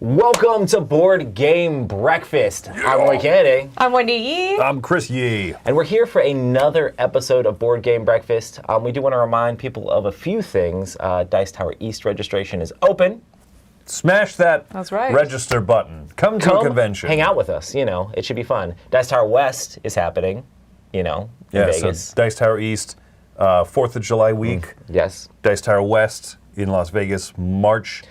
Welcome to Board Game Breakfast. Yeah. I'm Roy Kennedy. I'm Wendy Yee. I'm Chris Yee. And we're here for another episode of Board Game Breakfast. We do want to remind people of a few things. Dice Tower East registration is open. Smash that right. register button. Come to a convention. Hang out with us, it should be fun. Dice Tower West is happening, in Vegas. So Dice Tower East, 4th of July week. Yes. Dice Tower West in Las Vegas, March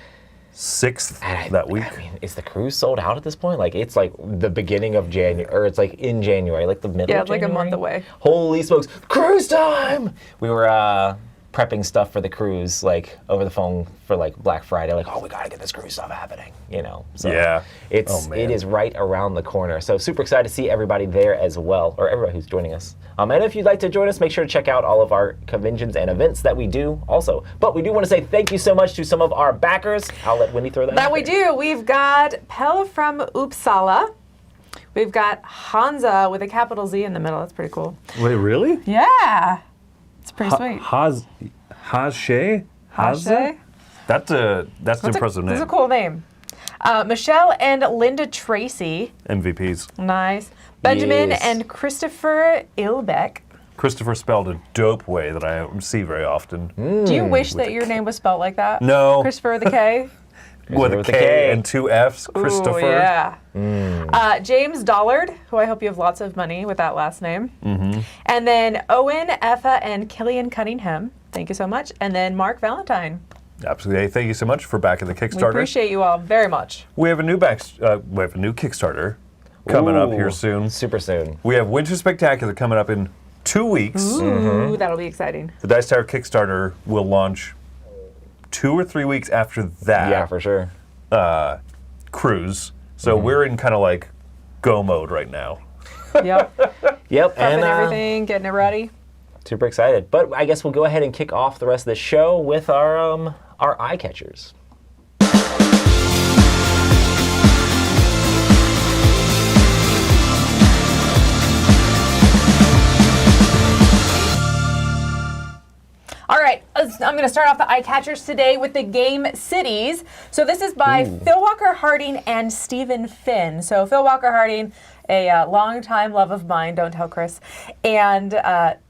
6th that week. I mean, is the cruise sold out at this point? Like, it's like the beginning of January, or it's like in January, like the middle of January? Yeah, it's like a month away. Holy smokes, cruise time! We were prepping stuff for the cruise, like, over the phone for, like, Black Friday. Like, we gotta get this cruise stuff happening, So yeah. It is right around the corner. So super excited to see everybody there as well, or everybody who's joining us. And if you'd like to join us, make sure to check out all of our conventions and events that we do also. But we do want to say thank you so much to some of our backers. I'll let Wendy throw that That we do. We've got Pell from Uppsala. We've got Hansa with a capital Z in the middle. That's pretty cool. Wait, really? Yeah. It's pretty sweet. Hashe? That's an impressive name. That's a cool name. Michelle and Linda Tracy. MVPs. Nice. Benjamin Yes. and Christopher Ilbeck. Christopher spelled a dope way that I don't see very often. Do you wish that your name was spelled like that? No. Christopher with a K? With a K and two Fs, Christopher. Ooh, yeah. James Dollard, who I hope you have lots of money with that last name. Mm-hmm. And then Owen, Effa, and Killian Cunningham. Thank you so much. And then Mark Valentine. Absolutely. Hey, thank you so much for backing the Kickstarter. We appreciate you all very much. We have a new Kickstarter coming up here soon. Super soon. We have Winter Spectacular coming up in 2 weeks. Ooh, that'll be exciting. The Dice Tower Kickstarter will launch 2 or 3 weeks after that. Yeah, for sure. Cruise. So we're in kind of like go mode right now. Yep. Yep. And everything, getting it ready. Super excited. But I guess we'll go ahead and kick off the rest of the show with our eye catchers. All right, I'm going to start off the eye catchers today with the game Cities. So this is by Phil Walker Harding and Stephen Finn. So Phil Walker Harding, a longtime love of mine, don't tell Chris, and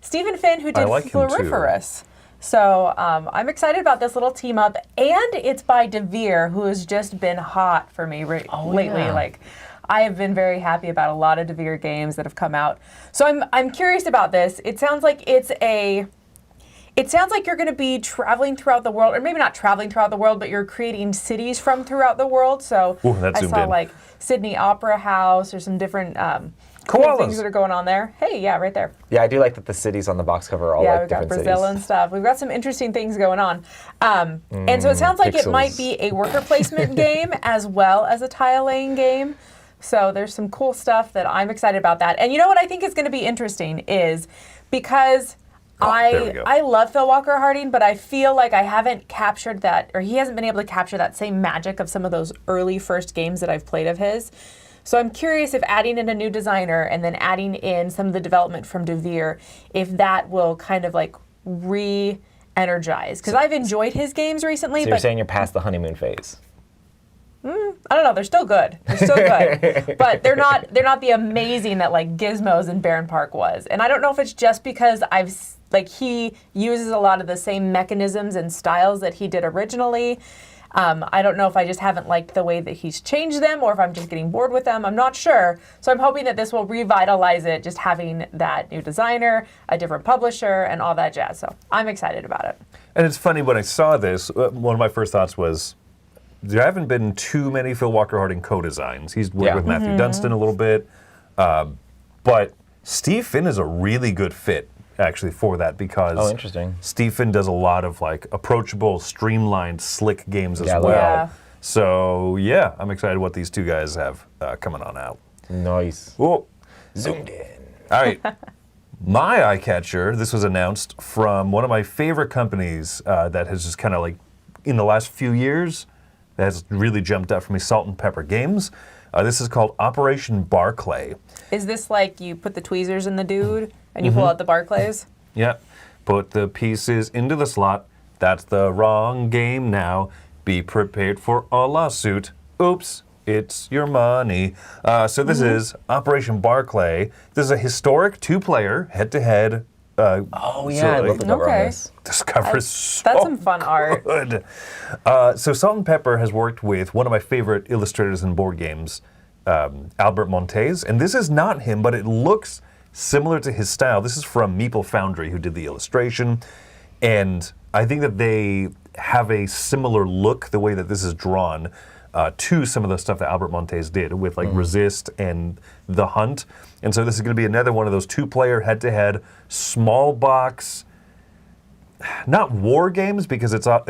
Stephen Finn, who did Floriferous. So I'm excited about this little team up, and it's by DeVere, who has just been hot for me lately. Yeah. Like, I have been very happy about a lot of DeVere games that have come out. So I'm curious about this. It sounds like you're going to be traveling throughout the world, or maybe not traveling throughout the world, but you're creating cities from throughout the world. So I saw like Sydney Opera House or some different cool things that are going on there. Hey, yeah, right there. Yeah, I do like that the cities on the box cover are all like different cities. Yeah, we've got Brazil and stuff. We've got some interesting things going on. And so it sounds like it might be a worker placement game as well as a tile laying game. So there's some cool stuff that I'm excited about that. And you know what I think is going to be interesting is because I love Phil Walker Harding, but I feel like I haven't captured that, or he hasn't been able to capture that same magic of some of those early first games that I've played of his. So I'm curious if adding in a new designer and then adding in some of the development from DeVere, if that will kind of like re-energize. Because I've enjoyed his games recently. So you're saying you're past the honeymoon phase? I don't know. They're still good. But they're not the amazing that like Gizmos and Barron Park was. And I don't know if it's just because he uses a lot of the same mechanisms and styles that he did originally. I don't know if I just haven't liked the way that he's changed them or if I'm just getting bored with them. I'm not sure. So I'm hoping that this will revitalize it, just having that new designer, a different publisher, and all that jazz. So I'm excited about it. And it's funny, when I saw this, one of my first thoughts was, there haven't been too many Phil Walker Harding co-designs. He's worked with Matthew Dunstan a little bit. But Steve Finn is a really good fit, actually, for that, because interesting. Steve Finn does a lot of like approachable, streamlined, slick games as well. Yeah. So yeah, I'm excited what these two guys have coming on out. Nice. Whoa. Zoomed in. All right. My eye catcher, this was announced from one of my favorite companies that has just kind of like, in the last few years, that has really jumped out for me, Salt and Pepper Games. This is called Operation Barclay. Is this like you put the tweezers in the dude and you pull out the Barclays? Yeah. Put the pieces into the slot. That's the wrong game now. Be prepared for a lawsuit. Oops, it's your money. So this is Operation Barclay. This is a historic 2-player head-to-head. Oh yeah, I'd love to cover on this. This cover is so That's some fun art. good. So Salt and Pepper has worked with one of my favorite illustrators in board games, Albert Montez, and this is not him, but it looks similar to his style. This is from Meeple Foundry, who did the illustration, and I think that they have a similar look, the way that this is drawn, to some of the stuff that Albert Montez did with like Resist and The Hunt. And so this is going to be another one of those 2-player head-to-head, small box, not war games, because it's about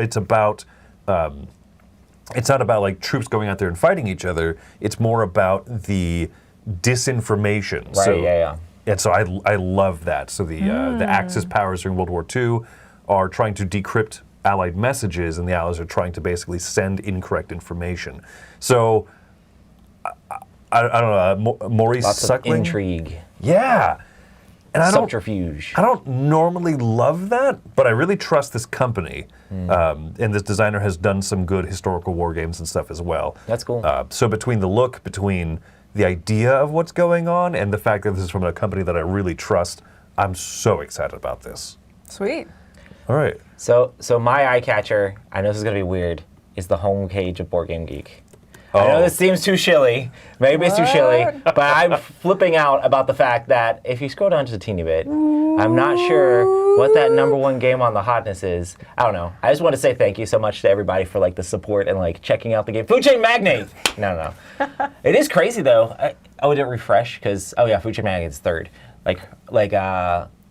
it's not about like troops going out there and fighting each other. It's more about the disinformation. Right, So, yeah. And so I love that. So the Axis powers during World War II are trying to decrypt Allied messages, and the Allies are trying to basically send incorrect information. So I don't know, Maurice Lots Suckling? of intrigue. Yeah. And Subterfuge. I don't normally love that, but I really trust this company. And this designer has done some good historical war games and stuff as well. That's cool. So between the look, between the idea of what's going on, and the fact that this is from a company that I really trust, I'm so excited about this. Sweet. All right. So my eye catcher, I know this is gonna be weird, is the homepage of Board Game Geek. I know this seems too shilly. Maybe it's too shilly, but I'm flipping out about the fact that if you scroll down just a teeny bit, I'm not sure what that #1 game on the hotness is. I don't know. I just want to say thank you so much to everybody for like the support and like checking out the game. Food Chain Magnate. No. It is crazy though. I didn't refresh because Food Chain Magnate's third.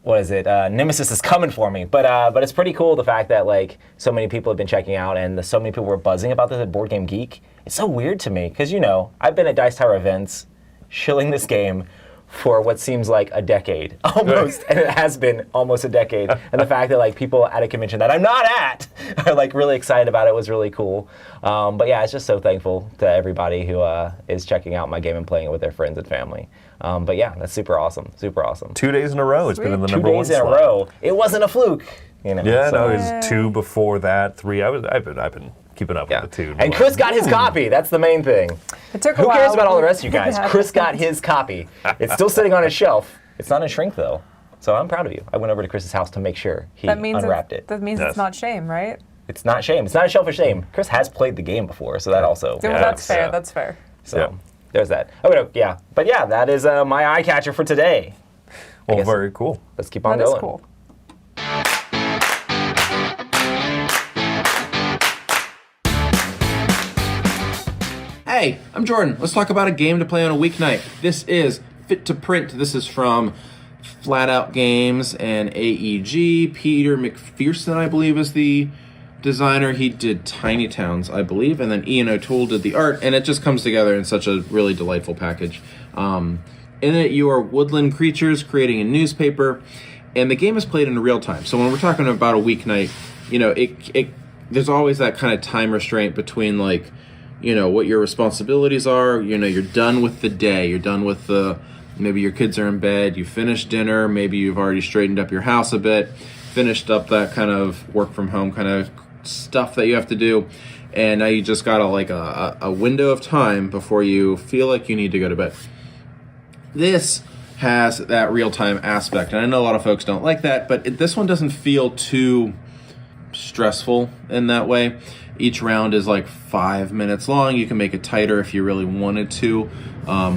What is it? Nemesis is coming for me, but it's pretty cool the fact that like so many people have been checking out and so many people were buzzing about this at Board Game Geek. It's so weird to me because I've been at Dice Tower events, shilling this game for what seems like a decade almost, and it has been almost a decade. And the fact that like people at a convention that I'm not at are like really excited about it was really cool. But yeah, it's just so thankful to everybody who is checking out my game and playing it with their friends and family. But yeah, that's super awesome. Super awesome. 2 days in a row, it's been in the #1 2 days in a row. It wasn't a fluke. Yeah, no, it was 2 before that, 3. I've been keeping up with the 2. And Chris got his copy. That's the main thing. It took a Who while. cares about all the rest of you guys? Chris got his copy. It's still sitting on his shelf. It's not in shrink though. So I'm proud of you. I went over to Chris's house to make sure he unwrapped it. That means it's not shame, right? It's not shame. It's not a shelf of shame. Chris has played the game before, so that also. That's fair. That's fair. So there's that. Okay, yeah. But yeah, that is my eye catcher for today. Well, very cool. Let's keep on That going. is cool. Hey, I'm Jordan. Let's talk about a game to play on a weeknight. This is Fit to Print. This is from Flat Out Games and AEG. Peter McPherson, I believe, is the designer. He did Tiny Towns, I believe, and then Ian O'Toole did the art, and it just comes together in such a really delightful package. In it, you are woodland creatures creating a newspaper, and the game is played in real time. So when we're talking about a weeknight, there's always that kind of time restraint between like, what your responsibilities are. You're done with the day. You're done with maybe your kids are in bed. You finished dinner. Maybe you've already straightened up your house a bit, finished up that kind of work from home kind of stuff that you have to do. And now you just got a window of time before you feel like you need to go to bed. This has that real-time aspect. And I know a lot of folks don't like that, but this one doesn't feel too stressful in that way. Each round is like 5 minutes long. You can make it tighter if you really wanted to.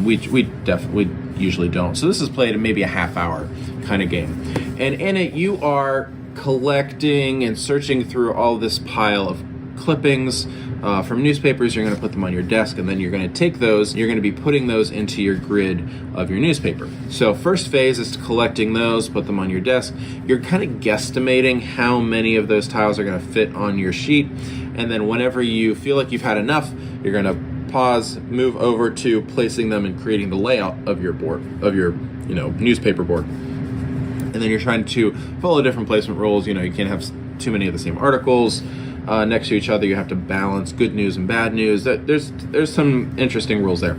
We usually don't. So this is played in maybe a half-hour kind of game. And in it, you are collecting and searching through all this pile of clippings from newspapers. You're going to put them on your desk, and then you're going to take those. You're going to be putting those into your grid of your newspaper. So first phase is collecting those, put them on your desk. You're kind of guesstimating how many of those tiles are going to fit on your sheet. And then whenever you feel like you've had enough, you're going to pause, move over to placing them and creating the layout of your board, of your newspaper board. And then you're trying to follow different placement rules. You can't have too many of the same articles next to each other. You have to balance good news and bad news. There's some interesting rules there.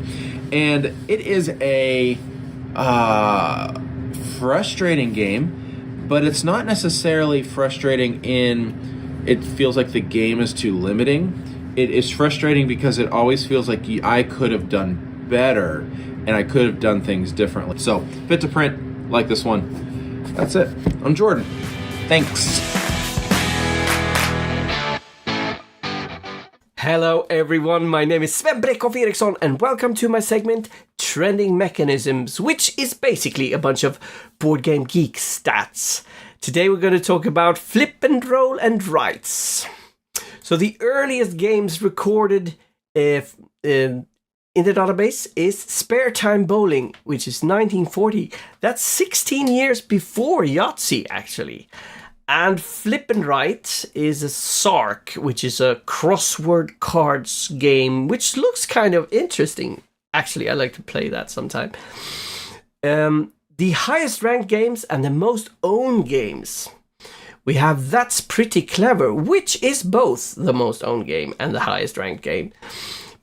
And it is a frustrating game, but it's not necessarily frustrating in it feels like the game is too limiting. it is frustrating because it always feels like I could have done better and I could have done things differently. So, Fit to Print, like this one. That's it. I'm Jordan. Thanks. Hello everyone, my name is Sven Breckhoff Eriksson and welcome to my segment Trending Mechanisms, which is basically a bunch of Board Game Geek stats. Today we're going to talk about flip and roll and rights. So the earliest games recorded in the database is Spare Time Bowling, which is 1940. That's 16 years before Yahtzee, actually. And Flip and Write is a SARC, which is a crossword cards game, which looks kind of interesting. Actually, I like to play that sometime. The highest ranked games and the most owned games. We have That's Pretty Clever, which is both the most owned game and the highest ranked game.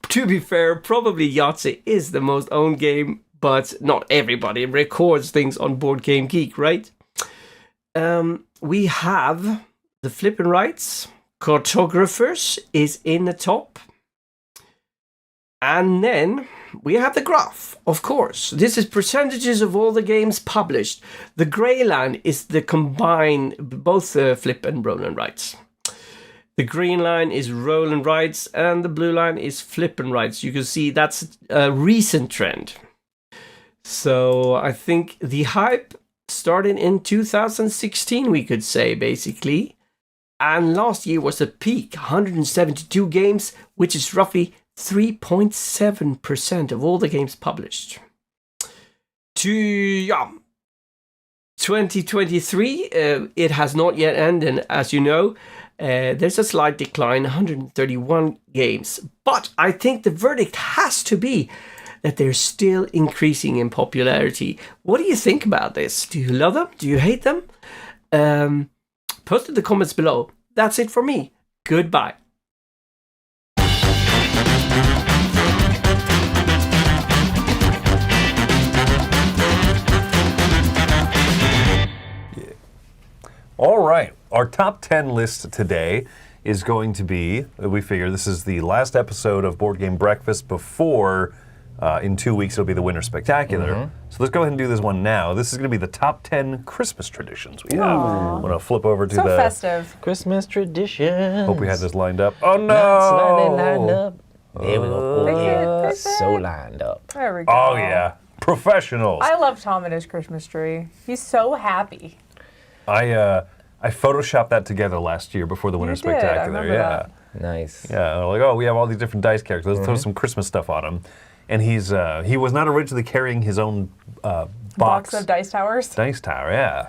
To be fair, probably Yahtzee is the most owned game, but not everybody records things on Board Game Geek, right? We have the Flip and Rights. Cartographers is in the top. And then we have the graph, of course. This is percentages of all the games published. The grey line is the combined, both Flip and Roll and Rights. The green line is Roll and Rights, and the blue line is Flip and Rights. You can see that's a recent trend. So I think the hype started in 2016, we could say, basically. And last year was a peak, 172 games, which is roughly 3.7% of all the games published. 2023, it has not yet ended, as you know. There's a slight decline, 131 games. But I think the verdict has to be that they're still increasing in popularity. What do you think about this? Do you love them? Do you hate them? Post in the comments below. That's it for me. Goodbye. All right, our top 10 list today is going to be, we figure this is the last episode of Board Game Breakfast before, in 2 weeks, it'll be the Winter Spectacular. So let's go ahead and do this one now. This is going to be the top 10 Christmas traditions we have. I'm going to flip over to So the... festive. Christmas tradition. Hope we had this lined up. Oh, no! Lined up. There we go. Fix it, Yeah, fix it. so lined up. There we go. Oh, yeah. Professionals. I love Tom and his Christmas tree. He's so happy. I photoshopped that together last year before the Winter You did, I Spectacular. remember Yeah. that. Nice. Yeah, like, oh, we have all these different dice characters. Let's throw some Christmas stuff on him. And he was not originally carrying his own Box of dice towers. Dice tower, yeah.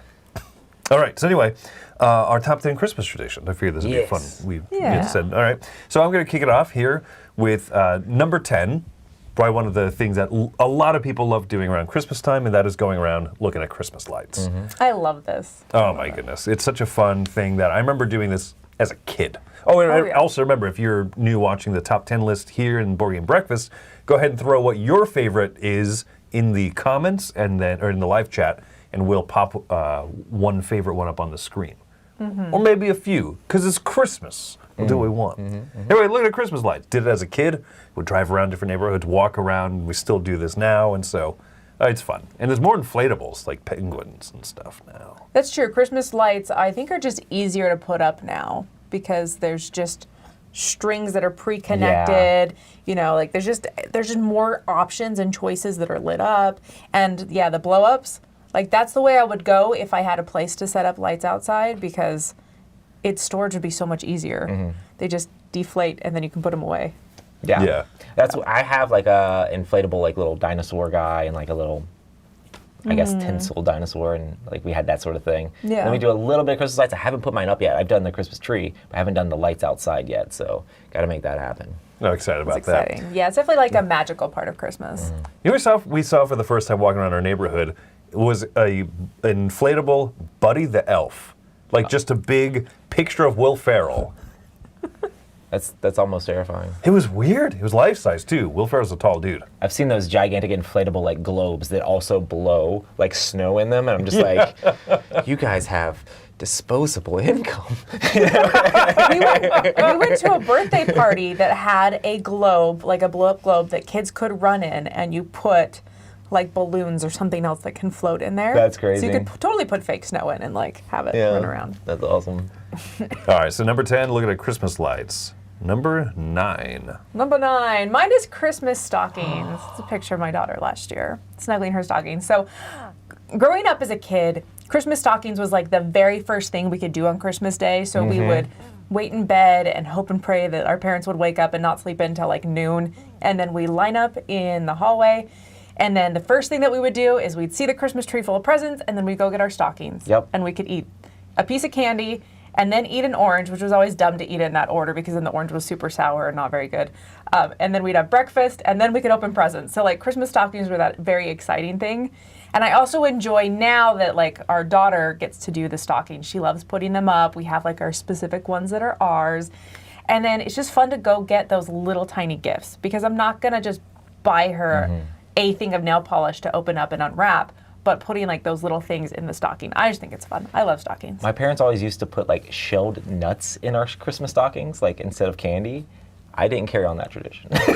All right, so anyway, our top 10 Christmas tradition. I figured this would be fun. We said, all right. So I'm going to kick it off here with number 10, probably one of the things that a lot of people love doing around Christmas time, and that is going around looking at Christmas lights. I love this. Oh my goodness, it's such a fun thing that I remember doing this as a kid. Oh, and I also remember, if you're new watching the top 10 list here in Board Game Breakfast, go ahead and throw what your favorite is in the comments and then, or in the live chat, and we'll pop one favorite one up on the screen. Or maybe a few, because it's Christmas. We'll do what we want. Anyway, look at Christmas lights. Did it as a kid. Would drive around different neighborhoods, walk around. We still do this now, and so it's fun. And there's more inflatables, like penguins and stuff now. That's true. Christmas lights, I think, are just easier to put up now because there's just strings that are pre-connected. You know, like there's just more options and choices that are lit up. And yeah, the blow-ups, like that's the way I would go if I had a place to set up lights outside, because its storage would be so much easier. They just deflate and then you can put them away. Yeah. That's what I have, like a inflatable like little dinosaur guy and like a little, I guess, tinsel dinosaur, and like we had that sort of thing. Yeah. Then we do a little bit of Christmas lights. I haven't put mine up yet. I've done the Christmas tree, but I haven't done the lights outside yet, so got to make that happen. I'm excited about It's exciting. Yeah, it's definitely like a magical part of Christmas. You know, we saw for the first time walking around our neighborhood was an inflatable Buddy the Elf. Like just a big picture of Will Ferrell. That's almost terrifying. It was weird. It was life-size, too. Will Ferrell's a tall dude. I've seen those gigantic inflatable like globes that also blow like snow in them, and I'm just like, you guys have disposable income. We went to a birthday party that had a globe, like a blow-up globe that kids could run in, and you put like balloons or something else that can float in there. That's crazy. So you could totally put fake snow in and like have it run around. That's awesome. All right, so number 10, look at the Christmas lights. Number 9. Number 9, mine is Christmas stockings. It's a picture of my daughter last year, snuggling her stockings. So growing up as a kid, Christmas stockings was like the very first thing we could do on Christmas Day. So we would wait in bed and hope and pray that our parents would wake up and not sleep until like noon. And then we line up in the hallway. And then the first thing that we would do is we'd see the Christmas tree full of presents, and then we'd go get our stockings. Yep. And we could eat a piece of candy and then eat an orange, which was always dumb to eat it in that order because then the orange was super sour and not very good. And then we'd have breakfast, and then we could open presents. So like Christmas stockings were that very exciting thing. And I also enjoy now that like our daughter gets to do the stockings. She loves putting them up. We have like our specific ones that are ours. And then it's just fun to go get those little tiny gifts because I'm not gonna just buy her a thing of nail polish to open up and unwrap, but putting like those little things in the stocking. I just think it's fun. I love stockings. My parents always used to put like shelled nuts in our Christmas stockings, like instead of candy. I didn't carry on that tradition. it's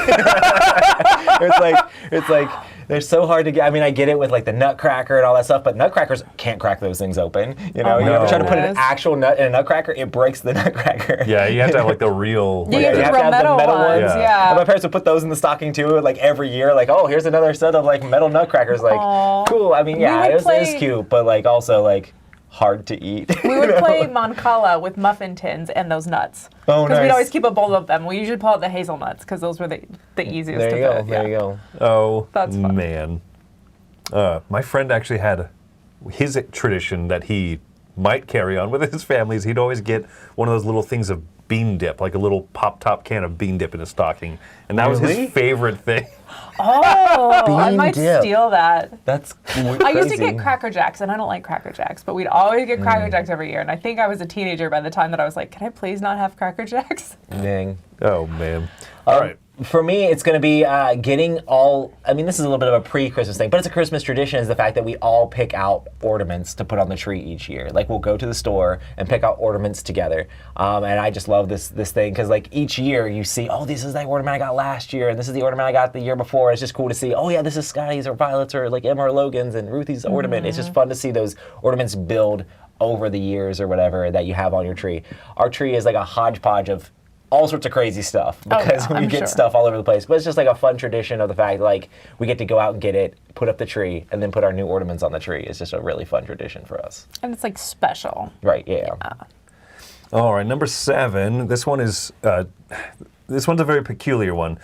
like they're so hard to get. I mean, I get it with like the nutcracker and all that stuff, but nutcrackers can't crack those things open. You know, Oh you my ever try to put an goodness. actual nut in a nutcracker, it breaks the nutcracker. Yeah, you have to have like the real. You like, have You to have real to have the metal metal ones, ones. yeah. And my parents would put those in the stocking too, like every year. Like, oh, here's another set of like metal nutcrackers. Like, Aw. cool. I mean, yeah, would it was play- cute, but like also like hard to eat. We would play Mancala with muffin tins and those nuts. Oh, Because we'd nice. always keep a bowl of them. We usually pull out the hazelnuts because those were the easiest There to you go. fit. There you go. Oh, That's fun. man. My friend actually had his tradition that he might carry on with his families. He'd always get one of those little things of bean dip, like a little pop-top can of bean dip in his stocking. And that was Really? his favorite thing. Oh, I Bean might dip. steal that. That's I used to get Cracker Jacks, and I don't like Cracker Jacks, but we'd always get Cracker Jacks every year. And I think I was a teenager by the time that I was like, can I please not have Cracker Jacks? Dang. Oh, man. All right. For me, it's going to be getting all, I mean, this is a little bit of a pre-Christmas thing, but it's a Christmas tradition is the fact that we all pick out ornaments to put on the tree each year. Like, we'll go to the store and pick out ornaments together. And I just love this thing because, like, each year you see, oh, this is the ornament I got last year, and this is the ornament I got the year before. It's just cool to see, oh, yeah, this is Scotty's or Violet's or, like, Emma or Logan's and Ruthie's ornament. It's just fun to see those ornaments build over the years or whatever that you have on your tree. Our tree is like a hodgepodge of all sorts of crazy stuff because we I'm get sure. stuff all over the place. But it's just like a fun tradition of the fact like we get to go out and get it, put up the tree, and then put our new ornaments on the tree. It's just a really fun tradition for us. And it's like special. Right, yeah. All right, number 7. This one is this one's a very peculiar one.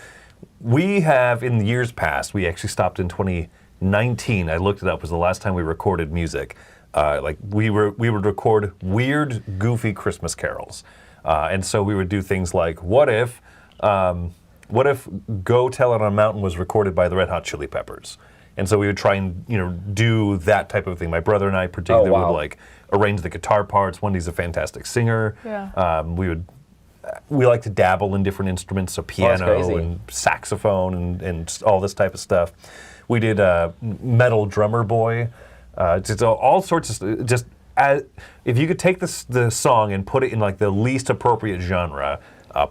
We have in years past. We actually stopped in 2019. I looked it up. Was the last time we recorded music. Like we would record weird, goofy Christmas carols, and so we would do things like what if Go Tell It on a Mountain was recorded by the Red Hot Chili Peppers. And so we would try and do that type of thing. My brother and I particularly wow. would like arrange the guitar parts. Wendy's a fantastic singer. Yeah. We like to dabble in different instruments, so piano crazy. and saxophone and all this type of stuff. We did Metal Drummer Boy. Just all sorts of just if you could take the song and put it in like the least appropriate genre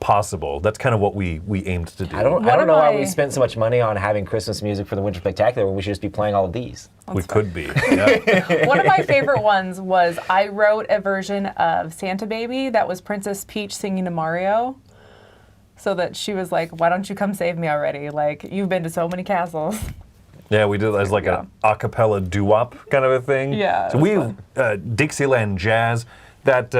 possible, that's kind of what we aimed to do. I don't One know of why my- we spent so much money on having Christmas music for the Winter Spectacular when we should just be playing all of these. We could be. Yeah. One of my favorite ones was I wrote a version of Santa Baby that was Princess Peach singing to Mario. So that she was like, why don't you come save me already? Like, you've been to so many castles. Yeah, we did it as like Yeah. an a cappella doo-wop kind of a thing. Yeah, So it we was Dixieland Jazz. That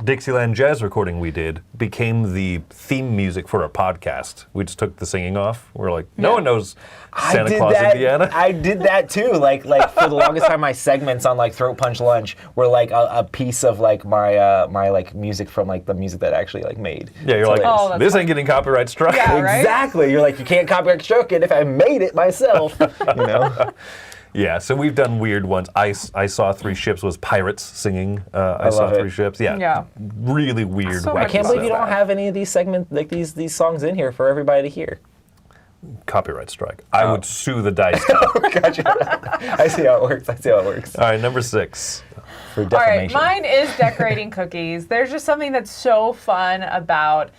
Dixieland Jazz recording we did became the theme music for our podcast. We just took the singing off. We're like, no one knows Santa Claus, Indiana. I did that too. Like for the longest time, my segments on like Throat Punch Lunch were like a piece of like my my like music from like the music that I actually like made. Yeah, you're So like, Oh, that's this fun. ain't getting copyright struck. Yeah, right? Exactly. You're like, you can't copyright stroke it if I made it myself. You know. Yeah, so we've done weird ones. I Saw Three Ships was pirates singing I Saw love it. Three Ships. Yeah. Yeah. Really weird. So wacky I can't believe you stuff. don't have any of these segments, like these songs in here for everybody to hear. Copyright strike. I would sue the Dice Tower. Gotcha. I see how it works. All right, number 6. For All right, defamation. mine is decorating cookies. There's just something that's so fun about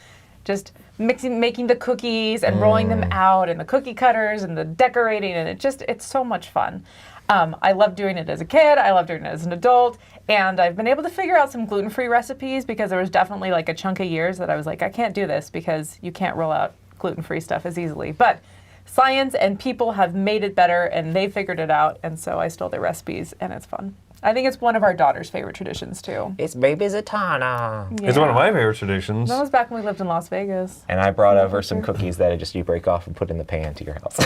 just making the cookies and rolling them out, and the cookie cutters and the decorating, and it's so much fun. I love doing it as a kid. I love doing it as an adult. And I've been able to figure out some gluten-free recipes because there was definitely like a chunk of years that I was like, I can't do this because you can't roll out gluten-free stuff as easily. But science and people have made it better, and they figured it out, and so I stole their recipes, and it's fun. I think it's one of our daughter's favorite traditions, too. It's Baby Zatanna. It's one of my favorite traditions. That was back when we lived in Las Vegas. And I brought over some cookies that you break off and put in the pan to your house.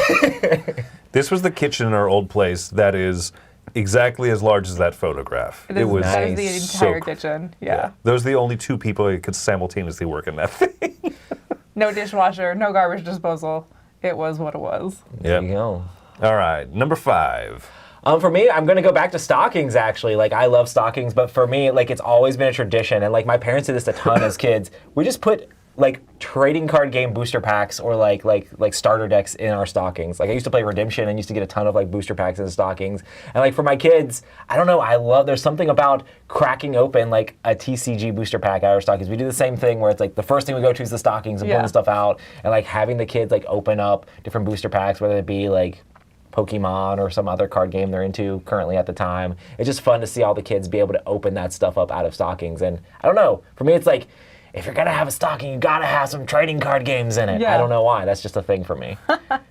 This was the kitchen in our old place that is exactly as large as that photograph. That is the nice. entire So- kitchen. Yeah. Those are the only 2 people who could simultaneously work in that thing. No dishwasher, no garbage disposal. It was what it was. There you go. All right, number 5. For me, I'm gonna go back to stockings. Actually, like I love stockings, but for me, like it's always been a tradition, and like my parents did this a ton as kids. We just put like trading card game booster packs or like starter decks in our stockings. Like I used to play Redemption and used to get a ton of like booster packs in the stockings. And like for my kids, I don't know, there's something about cracking open like a TCG booster pack out of our stockings. We do the same thing where it's like the first thing we go to is the stockings and pulling the stuff out, and like having the kids like open up different booster packs, whether it be like Pokemon or some other card game they're into currently at the time. It's just fun to see all the kids be able to open that stuff up out of stockings. And I don't know, for me it's like, if you're gonna have a stocking, you gotta have some trading card games in it. Yeah. I don't know why, that's just a thing for me.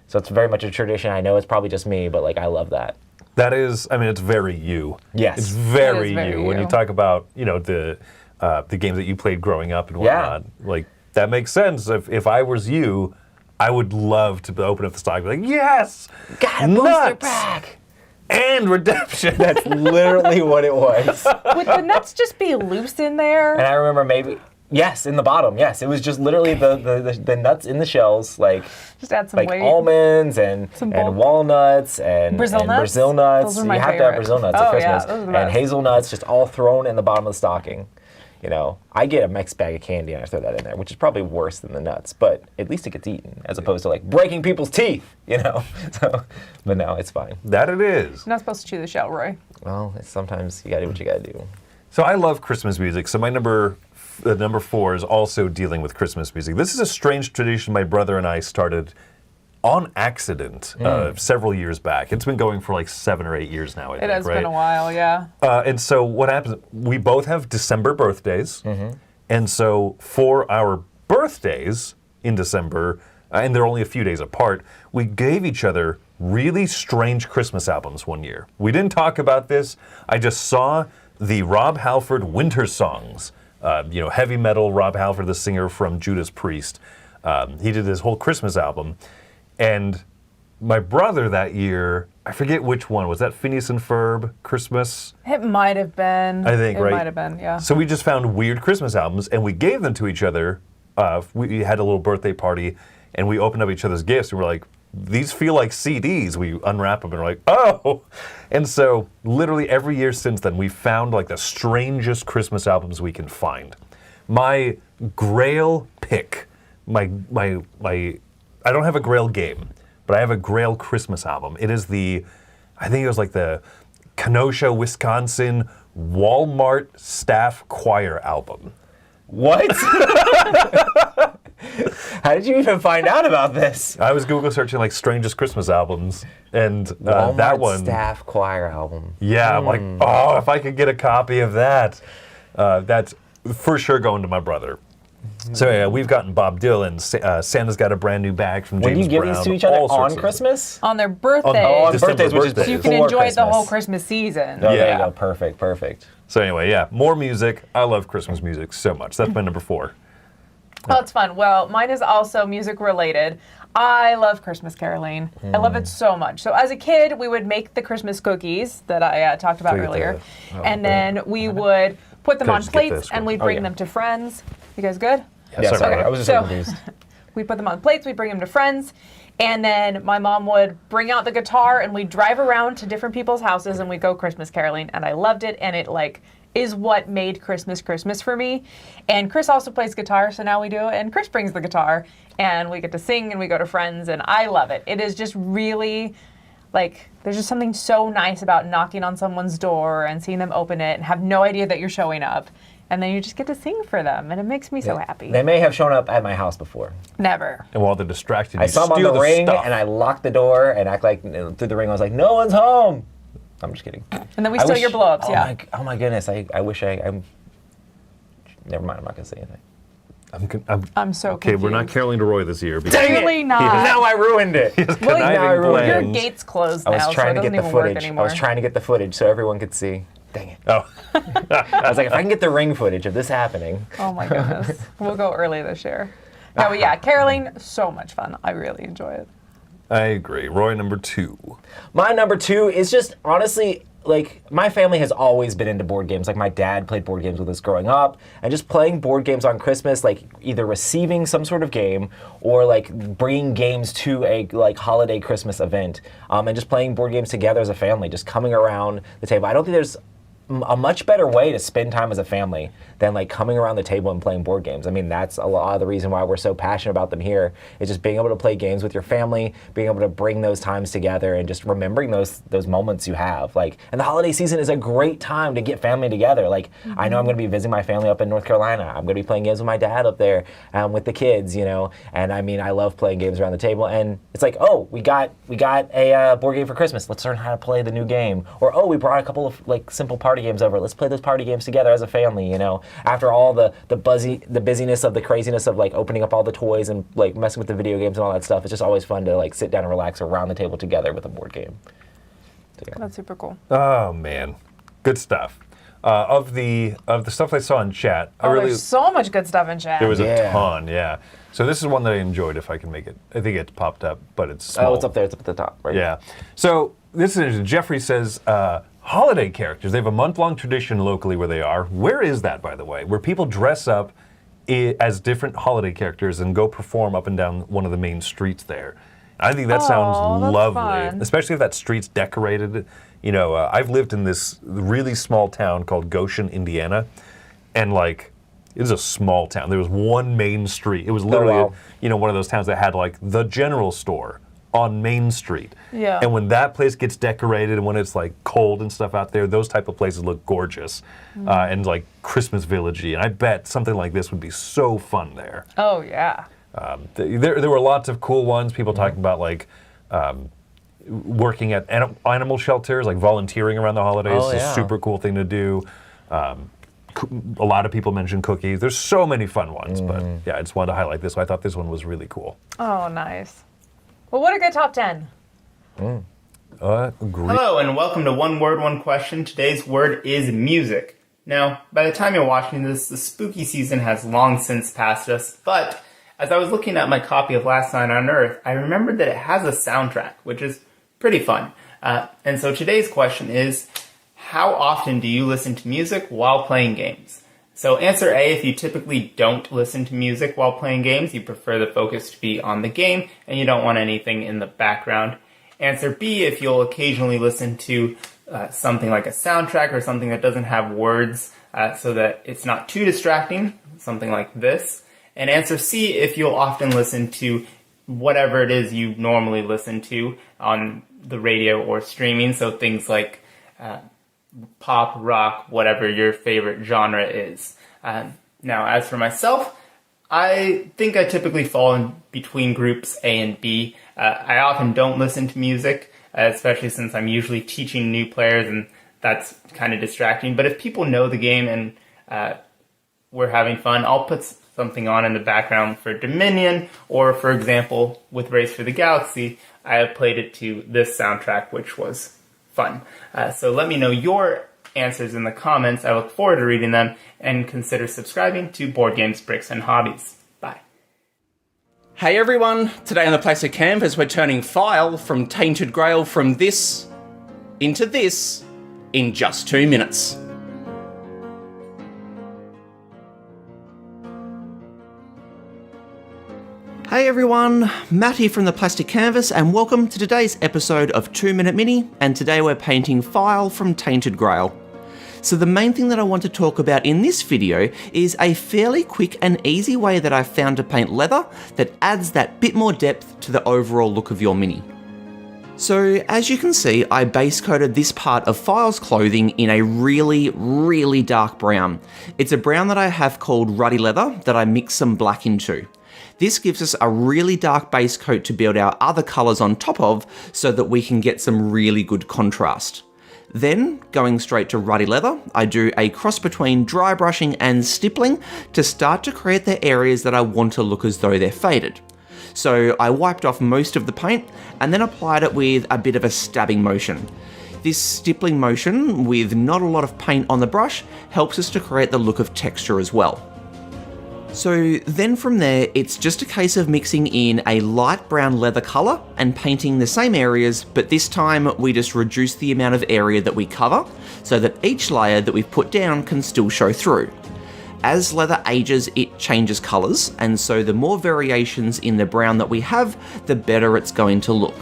So it's very much a tradition. I know it's probably just me, but like I love that. That is, I mean, it's very you. Yes. It's very, It is very you. When you. you talk about, the games that you played growing up and whatnot, like that makes sense. If I was you, I would love to open up the stock and be like, yes! Got a booster nuts! pack! And Redemption. That's literally what it was. Would the nuts just be loose in there? And I remember yes, in the bottom, yes. It was just literally the nuts in the shells, like Just add some like weight. almonds and bulk. walnuts and Brazil nuts? Brazil nuts. Those are my You have to favorite. have Brazil nuts Oh, at yeah, Christmas. those are the And best. hazelnuts just all thrown in the bottom of the stocking. You know, I get a mixed bag of candy and I throw that in there, which is probably worse than the nuts, but at least it gets eaten, as opposed to like breaking people's teeth, you know? So, but no, it's fine. That it is. You're not supposed to chew the shell, Roy. Well, sometimes you gotta do what you gotta do. So I love Christmas music. So my number 4 is also dealing with Christmas music. This is a strange tradition my brother and I started on accident several years back. It's been going for like 7 or 8 years now, I think, It has right? been a while, yeah. And so what happens, we both have December birthdays. And so for our birthdays in December, and they're only a few days apart, we gave each other really strange Christmas albums one year. We didn't talk about this. I just saw the Rob Halford Winter Songs. Heavy metal Rob Halford, the singer from Judas Priest. He did this whole Christmas album. And my brother that year, I forget which one, was that Phineas and Ferb Christmas? It might have been. I think, right? It might have been, yeah. So we just found weird Christmas albums and we gave them to each other. We had a little birthday party and we opened up each other's gifts and we're like, these feel like CDs. We unwrap them and we're like, oh! And so literally every year since then, we found like the strangest Christmas albums we can find. My Grail pick, I don't have a Grail game, but I have a Grail Christmas album. It is I think it was like the Kenosha, Wisconsin Walmart Staff Choir album. What? How did you even find out about this? I was Google searching like strangest Christmas albums, and that Walmart one. Staff Choir album. Yeah, I'm like, oh, if I could get a copy of that, that's for sure going to my brother. So yeah, we've gotten Bob Dylan. Santa's got a brand new bag from James When you give Brown. these to each other all sorts on of- Christmas? On their birthday. Oh, on December birthdays, which is birthdays. so you can before enjoy the whole Christmas. Christmas season. Oh, there Yeah. you go. Perfect, perfect. So anyway, yeah, more music. I love Christmas music so much. That's my number 4. Oh, it's fun. Well, mine is also music related. I love Christmas caroling. I love it so much. So as a kid, we would make the Christmas cookies that I talked about So you get earlier. the- And then we would put them Could I on just get plates this and one? we'd Oh, bring yeah. them to friends. You guys good? Yeah, sorry, sorry, Rob. I was just so So- confused. We put them on plates, we bring them to friends, And then my mom would bring out the guitar and we'd drive around to different people's houses and we'd go Christmas caroling. And I loved it. And it is what made Christmas Christmas for me. And Chris also plays guitar, so now we do. And Chris brings the guitar and we get to sing and we go to friends and I love it. It is just really there's just something so nice about knocking on someone's door and seeing them open it and have no idea that you're showing up. And then you just get to sing for them, and it makes me so happy. They may have shown up at my house before. Never. And while they're distracted, I saw them on the ring, stuff. and I locked the door and act like through the ring I was like, no one's home. I'm just kidding. And then we steal your blow-ups, Oh my goodness, I wish I'm... Never mind, I'm not going to say anything. I'm so okay, confused. we're not caroling to Roy this year. Clearly not. Now I ruined it. Your gate's closed now, I was trying so to it get doesn't the even work footage. anymore. I was trying to get the footage so everyone could see. Dang it. Oh. I was like, if I can get the ring footage of this happening. Oh my goodness. We'll go early this year. No, but yeah, caroling, so much fun. I really enjoy it. I agree. Roy, number 2. My number 2 is just, honestly, my family has always been into board games. My dad played board games with us growing up, and just playing board games on Christmas, either receiving some sort of game or bringing games to a holiday Christmas event, and just playing board games together as a family, just coming around the table. I don't think there's a much better way to spend time as a family than coming around the table and playing board games. I mean, that's a lot of the reason why we're so passionate about them here, is just being able to play games with your family, being able to bring those times together and just remembering those moments you have. And the holiday season is a great time to get family together. I know I'm going to be visiting my family up in North Carolina. I'm going to be playing games with my dad up there with the kids, and I mean, I love playing games around the table, and it's oh, we got a board game for Christmas. Let's learn how to play the new game. Or, oh, we brought a couple of simple party games over. Let's play those party games together as a family, After all the busyness of the craziness of opening up all the toys and messing with the video games and all that stuff, it's just always fun to sit down and relax around the table together with a board game. That's super cool. Oh man, good stuff. Of the stuff I saw in chat, there's so much good stuff in chat. There was a ton, yeah. So this is one that I enjoyed. If I can make it, I think it's popped up, but it's small. Oh, it's up there. It's up at the top, right? Yeah. So this is interesting. Jeffrey says. Holiday characters. They have a month-long tradition locally where they are. Where is that, by the way? Where people dress up as different holiday characters and go perform up and down one of the main streets there. I think that sounds lovely, fun. especially if that street's decorated. I've lived in this really small town called Goshen, Indiana, and it was a small town. There was one main street. It was literally, one of those towns that had the general store on Main Street. Yeah. And when that place gets decorated and when it's cold and stuff out there, those type of places look gorgeous and Christmas villagey. And I bet something like this would be so fun there. Oh yeah. There were lots of cool ones. People talking about working at animal shelters, volunteering around the holidays. Oh, is yeah. a super cool thing to do. A lot of people mention cookies. There's so many fun ones, but yeah, I just wanted to highlight this. So I thought this one was really cool. Oh, nice. Well, what a good top 10. Agree. Hello and welcome to One Word, One Question. Today's word is music. Now, by the time you're watching this, the spooky season has long since passed us, but as I was looking at my copy of Last Night on Earth, I remembered that it has a soundtrack, which is pretty fun. And so today's question is, how often do you listen to music while playing games? So answer A, if you typically don't listen to music while playing games, you prefer the focus to be on the game, and you don't want anything in the background. Answer B, if you'll occasionally listen to something like a soundtrack or something that doesn't have words so that it's not too distracting, something like this. And answer C, if you'll often listen to whatever it is you normally listen to on the radio or streaming, so things like pop, rock, whatever your favorite genre is. Now, as for myself, I think I typically fall in between groups A and B. I often don't listen to music, especially since I'm usually teaching new players, and that's kind of distracting. But if people know the game and we're having fun, I'll put something on in the background for Dominion, or for example, with Race for the Galaxy, I have played it to this soundtrack, which was fun. So let me know your answers in the comments. I look forward to reading them, and consider subscribing to Board Games, Bricks, and Hobbies. Bye. Hey everyone, today on the Plastic Canvas we're turning File from Tainted Grail from this into this in just 2 minutes. Hey everyone, Matt here from the Plastic Canvas, and welcome to today's episode of 2 Minute Mini, and today we're painting File from Tainted Grail. So the main thing that I want to talk about in this video is a fairly quick and easy way that I've found to paint leather that adds that bit more depth to the overall look of your mini. So as you can see, I base coated this part of File's clothing in a really dark brown. It's a brown that I have called Ruddy Leather that I mix some black into. This gives us a really dark base coat to build our other colours on top of so that we can get some really good contrast. Then, going straight to Ruddy Leather, I do a cross between dry brushing and stippling to start to create the areas that I want to look as though they're faded. So I wiped off most of the paint and then applied it with a bit of a stabbing motion. This stippling motion with not a lot of paint on the brush helps us to create the look of texture as well. So then from there, it's just a case of mixing in a light brown leather colour and painting the same areas, but this time we just reduce the amount of area that we cover so that each layer that we've put down can still show through. As leather ages, it changes colours, and so the more variations in the brown that we have, the better it's going to look.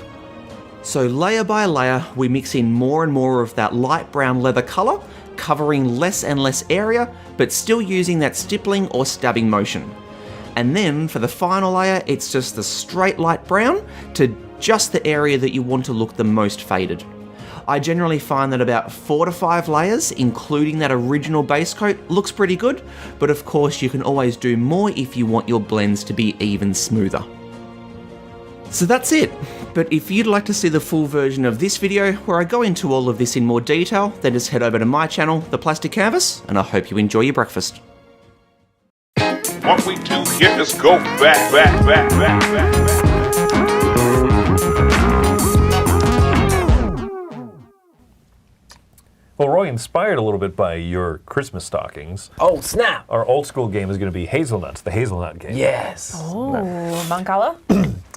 So layer by layer, we mix in more and more of that light brown leather colour, covering less and less area, but still using that stippling or stabbing motion. And then for the final layer, it's just the straight light brown to just the area that you want to look the most faded. I generally find that about 4 to 5 layers, including that original base coat, looks pretty good, but of course you can always do more if you want your blends to be even smoother. So that's it. But if you'd like to see the full version of this video, where I go into all of this in more detail, then just head over to my channel, The Plastic Canvas, and I hope you enjoy your breakfast. What we do here is go back. Well, Roy, inspired a little bit by your Christmas stockings, Oh, snap! our old school game is going to be Hazelnuts, the Hazelnut game. Yes. Oh, Mancala?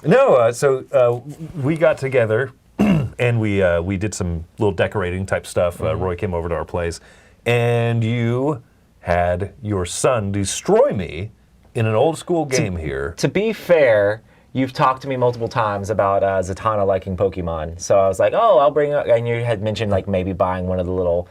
No, so we got together and we did some little decorating type stuff. Roy came over to our place, and you had your son destroy me in an old school game here. To be fair, you've talked to me multiple times about Zatanna liking Pokemon, so I was like, oh, I'll bring up, and you had mentioned like maybe buying one of the little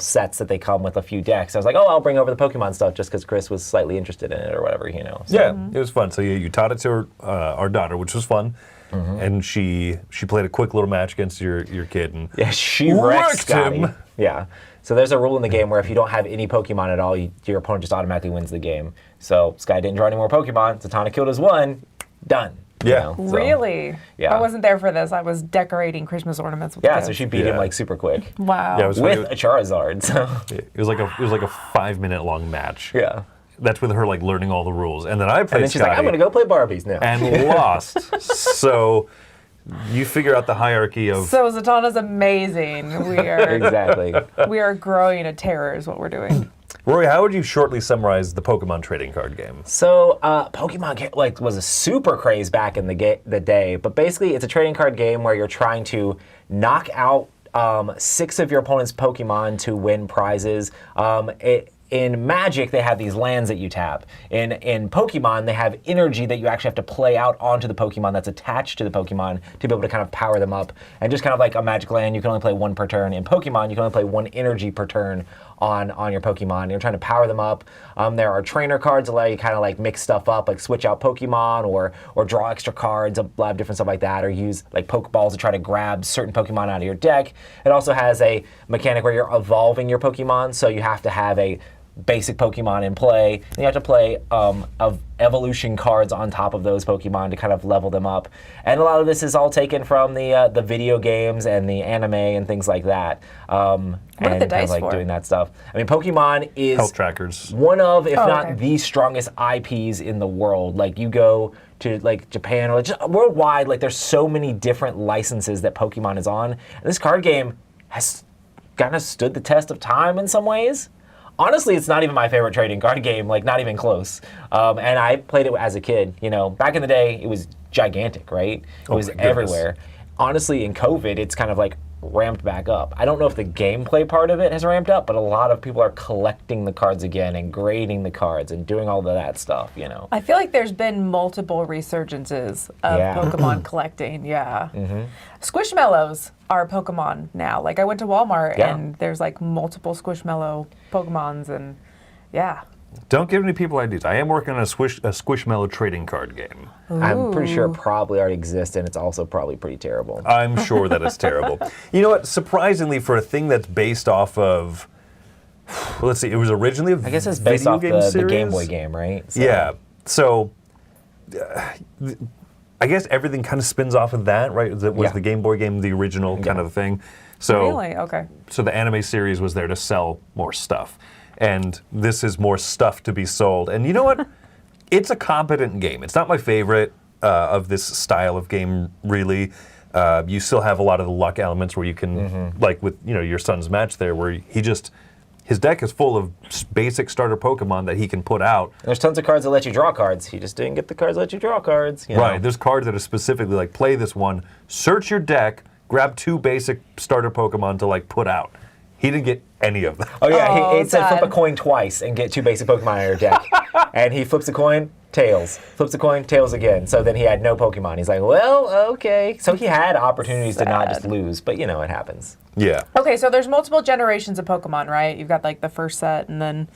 sets that they come with a few decks. I was like, oh, I'll bring over the Pokemon stuff just because Chris was slightly interested in it or whatever, you know. So. Yeah, it was fun. So you taught it to our daughter, which was fun. And she played a quick little match against your kid. And Yeah, she wrecked Scotty. him. Yeah. So there's a rule in the game where if you don't have any Pokemon at all, your opponent just automatically wins the game. So Sky didn't draw any more Pokemon. Zatanna killed his one. Done. you Yeah. know, so- Really? Yeah. I wasn't there for this. I was decorating Christmas ornaments with Yeah, kids. so she beat him Yeah. like super quick. Wow. Yeah, it was With funny. a Charizard, so It was like a 5-minute long match. yeah. That's with her like learning all the rules, and then I played And then she's like, Scotty I'm gonna go play Barbies now. and lost. So you figure out the hierarchy of. So Zatanna's amazing. We are Exactly. we are growing a terror is what we're doing. Rory, how would you shortly summarize the Pokemon trading card game? So Pokemon like was a super craze back in the day, but basically it's a trading card game where you're trying to knock out 6 of your opponent's Pokemon to win prizes. In Magic, they have these lands that you tap. In Pokemon, they have energy that you actually have to play out onto the Pokemon that's attached to the Pokemon to be able to kind of power them up. And just kind of like a Magic land, you can only play 1 per turn. In Pokemon, you can only play 1 energy per turn on your Pokemon. You're trying to power them up. There are trainer cards that allow you kind of like mix stuff up, like switch out Pokemon or draw extra cards, a lot of different stuff like that, or use like Pokeballs to try to grab certain Pokemon out of your deck. It also has a mechanic where you're evolving your Pokemon, so you have to have a basic Pokemon in play, and you have to play of evolution cards on top of those Pokemon to kind of level them up. And a lot of this is all taken from the video games and the anime and things like that. What are the and dice like for? doing that stuff. I mean, Pokemon is Health trackers. one of, if Oh, not okay. the strongest IPs in the world. Like you go to like Japan or like just worldwide, like there's so many different licenses that Pokemon is on. And this card game has kind of stood the test of time in some ways. Honestly, it's not even my favorite trading card game, like not even close. And I played it as a kid. You know, back in the day, it was gigantic, right? It was my goodness. everywhere. Honestly, in COVID, it's kind of like ramped back up. I don't know if the gameplay part of it has ramped up, but a lot of people are collecting the cards again and grading the cards and doing all of that stuff, you know. I feel like there's been multiple resurgences of Pokemon collecting, Squishmallows are Pokemon now. Like, I went to Walmart and there's like multiple Squishmallow Pokemons and Don't give any people ideas. I am working on a Squishmallow trading card game. Ooh. I'm pretty sure it probably already exists, and it's also probably pretty terrible. I'm sure that it's terrible. You know what? Surprisingly, for a thing that's based off of, let's see, it was originally a I guess it's based off the Game Boy game, right? So. Yeah. So, I guess everything kind of spins off of that, right? That was the Game Boy game, the original kind of thing. So, really? Okay. So the anime series was there to sell more stuff. And this is more stuff to be sold. And you know what? It's a competent game. It's not my favorite of this style of game, really. You still have a lot of the luck elements where you can, like with your son's match there, where his deck is full of basic starter Pokemon that he can put out. There's tons of cards that let you draw cards. He just didn't get the cards that let you draw cards. You know? Right. There's cards that are specifically like, play this one, search your deck, grab 2 basic starter Pokemon to like put out. He didn't get any of them. Oh yeah, it said flip a coin twice and get 2 basic Pokemon on your deck. And he flips a coin, tails. Flips a coin, tails again. So then he had no Pokemon. He's like, well, okay. So he had opportunities to not just lose, but it happens. Yeah. Okay, so there's multiple generations of Pokemon, right? You've got like the first set, and then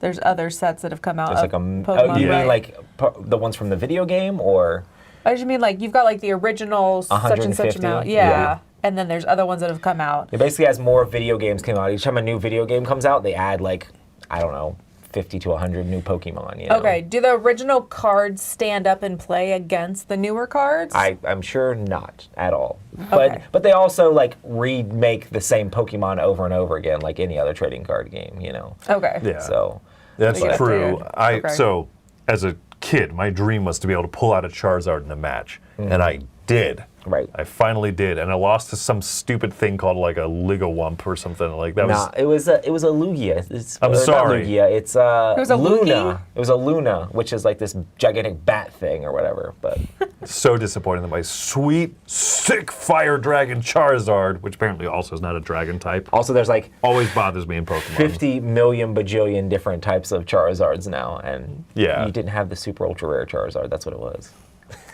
there's other sets that have come out There's of like Pokemon, you right? mean like the ones from the video game, or? I just mean like you've got like the original such and such 150? amount. Yeah. And then there's other ones that have come out. It basically has more video games come out. Each time a new video game comes out, they add like, I don't know, 50 to 100 new Pokemon. Okay, do the original cards stand up and play against the newer cards? I'm sure not at all. Okay. But they also like remake the same Pokemon over and over again, like any other trading card game. Okay. Yeah. So That's Yeah, true. figured. Okay. So as a kid, my dream was to be able to pull out a Charizard in a match, and I did. Right. I finally did, and I lost to some stupid thing called like a Ligawump or something like that. Nah, it was a Lugia. I'm sorry. Not Lugia. It's It was a Luna. Loogie? It was a Luna, which is like this gigantic bat thing or whatever. But So disappointed that my sweet, sick fire dragon Charizard, which apparently also is not a dragon type, also there's like always bothers me in Pokemon. 50 million bajillion different types of Charizards now, and Yeah. you didn't have the super ultra rare Charizard. That's what it was.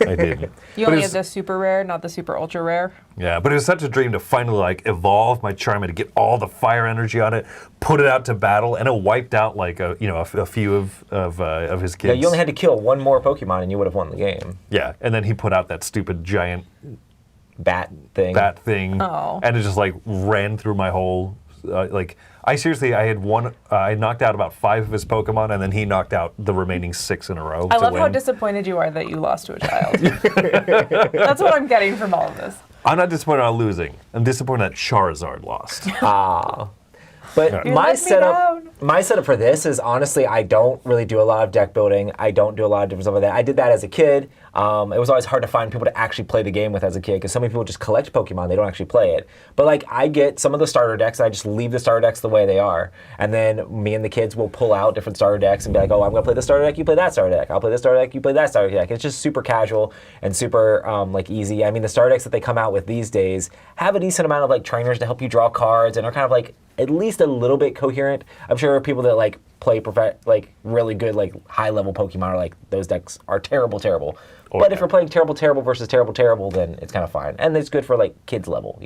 I didn't. You But only it's- have the super rare, not the super ultra rare. Yeah, but it was such a dream to finally like evolve my Charmander to get all the fire energy on it, put it out to battle, and it wiped out like a few of his kids. Yeah, you only had to kill one more Pokemon and you would have won the game. Yeah, and then he put out that stupid giant Bat thing. Oh. and it just like ran through my whole I had knocked out about 5 of his Pokemon, and then he knocked out the remaining 6 in a row. I to love win. how disappointed you are that you lost to a child. That's what I'm getting from all of this. I'm not disappointed on losing. I'm disappointed that Charizard lost. But You my let me down. setup for this is honestly, I don't really do a lot of deck building. I don't do a lot of different stuff like that. I did that as a kid. It was always hard to find people to actually play the game with as a kid because so many people just collect Pokemon, they don't actually play it. But like, I get some of the starter decks, I just leave the starter decks the way they are, and then me and the kids will pull out different starter decks and be like, oh, I'm gonna play this starter deck, you play that starter deck. I'll play this starter deck, you play that starter deck. It's just super casual and super like easy. I mean, the starter decks that they come out with these days have a decent amount of like trainers to help you draw cards and are kind of like at least a little bit coherent. I'm sure people that like play really good like high level Pokemon are like, those decks are terrible. But if you're playing terrible versus terrible, then it's kind of fine, and it's good for like kids level,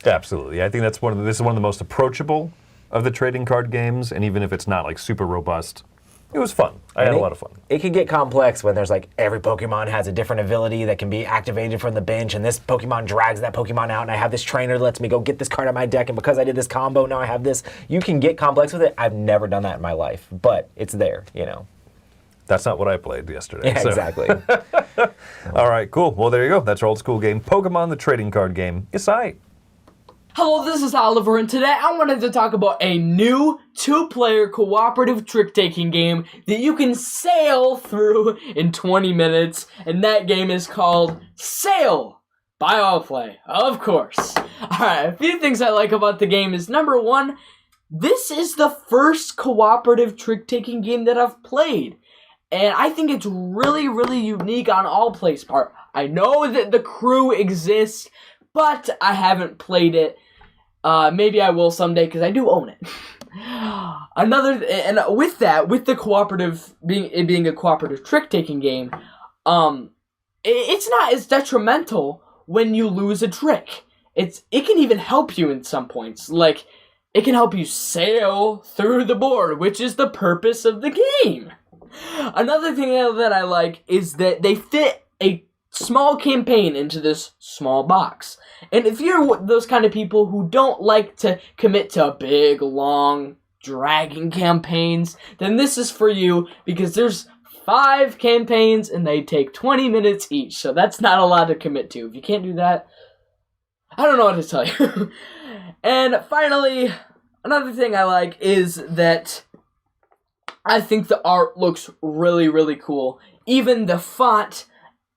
Absolutely. I think this is one of the most approachable of the trading card games, and even if it's not like super robust, it was fun. I had a lot of fun. It can get complex when there's like every Pokemon has a different ability that can be activated from the bench, and this Pokemon drags that Pokemon out, and I have this trainer that lets me go get this card out of my deck, and because I did this combo, now I have this. You can get complex with it. I've never done that in my life, but it's there, That's not what I played yesterday. Yeah, so. exactly. All right, cool. Well, there you go. That's our old school game. Pokemon, the trading card game. It's aight. Hello, this is Oliver, and today I wanted to talk about a new 2-player cooperative trick-taking game that you can sail through in 20 minutes, and that game is called Sail by Allplay, of course. Alright, a few things I like about the game is, number one, this is the first cooperative trick-taking game that I've played. And I think it's really, really unique on Allplay's part. I know that the crew exists, but I haven't played it. Maybe I will someday because I do own it. And with the cooperative being a cooperative trick-taking game, it's not as detrimental when you lose a trick. It can even help you in some points. Like, it can help you sail through the board, which is the purpose of the game. Another thing that I like is that they fit a small campaign into this small box. And if you're those kind of people who don't like to commit to big, long, dragging campaigns, then this is for you, because there's 5 campaigns and they take 20 minutes each, so that's not a lot to commit to. If you can't do that, I don't know what to tell you. And finally, another thing I like is that I think the art looks really, really cool. Even the font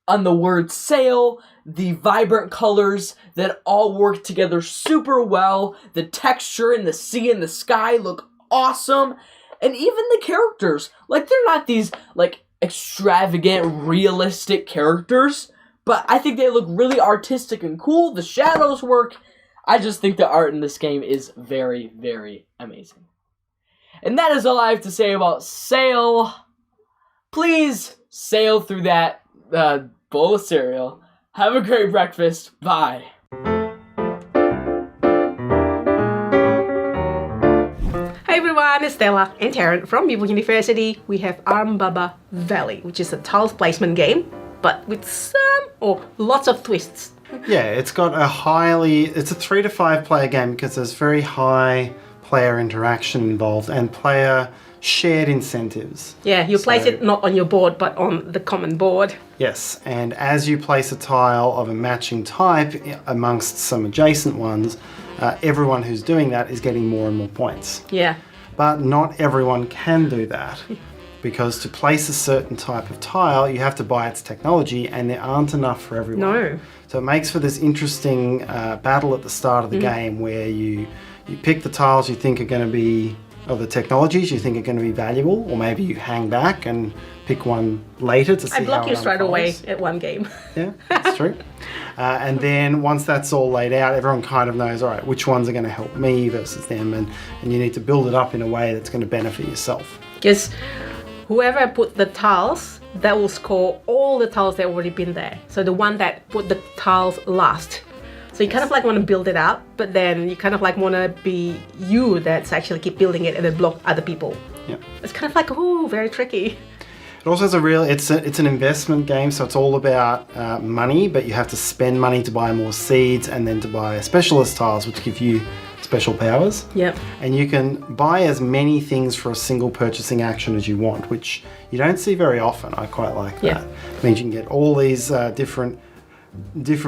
on the word sail, the vibrant colors that all work together super well, the texture in the sea and the sky look awesome, and even the characters, like, they're not these, like, extravagant, realistic characters, but I think they look really artistic and cool. The shadows work. I just think the art in this game is very, very amazing. And that is all I have to say about Sail. Please sail through that bowl of cereal. Have a great breakfast. Bye. Hi everyone, it's Stella and Taryn from Middle University. We have Baba Valley, which is a tiles placement game, but with lots of twists. Yeah, it's a 3 to 5 player game because there's very high player interaction involved and player shared incentives. Yeah, you place it not on your board, but on the common board. Yes, and as you place a tile of a matching type amongst some adjacent ones, everyone who's doing that is getting more and more points. Yeah. But not everyone can do that, because to place a certain type of tile, you have to buy its technology, and there aren't enough for everyone. No. So it makes for this interesting battle at the start of the game where you pick the tiles you think are going to be, or the technologies you think are going to be valuable, or maybe you hang back and pick one later to see how I block you straight away unfolds. at one game. Yeah, that's true. And then once that's all laid out, everyone kind of knows, all right, which ones are going to help me versus them, and you need to build it up in a way that's going to benefit yourself. Because whoever put the tiles, that will score all the tiles that have already been there. So the one that put the tiles last. So you kind of like want to build it up, but then you kind of like want to be you that's actually keep building it and then block other people. Yeah. It's kind of like, ooh, very tricky. It also has it's an investment game, so it's all about money, but you have to spend money to buy more seeds and then to buy specialist tiles, which give you special powers. Yep. And you can buy as many things for a single purchasing action as you want, which you don't see very often. I quite like that. Yeah. It means you can get all these different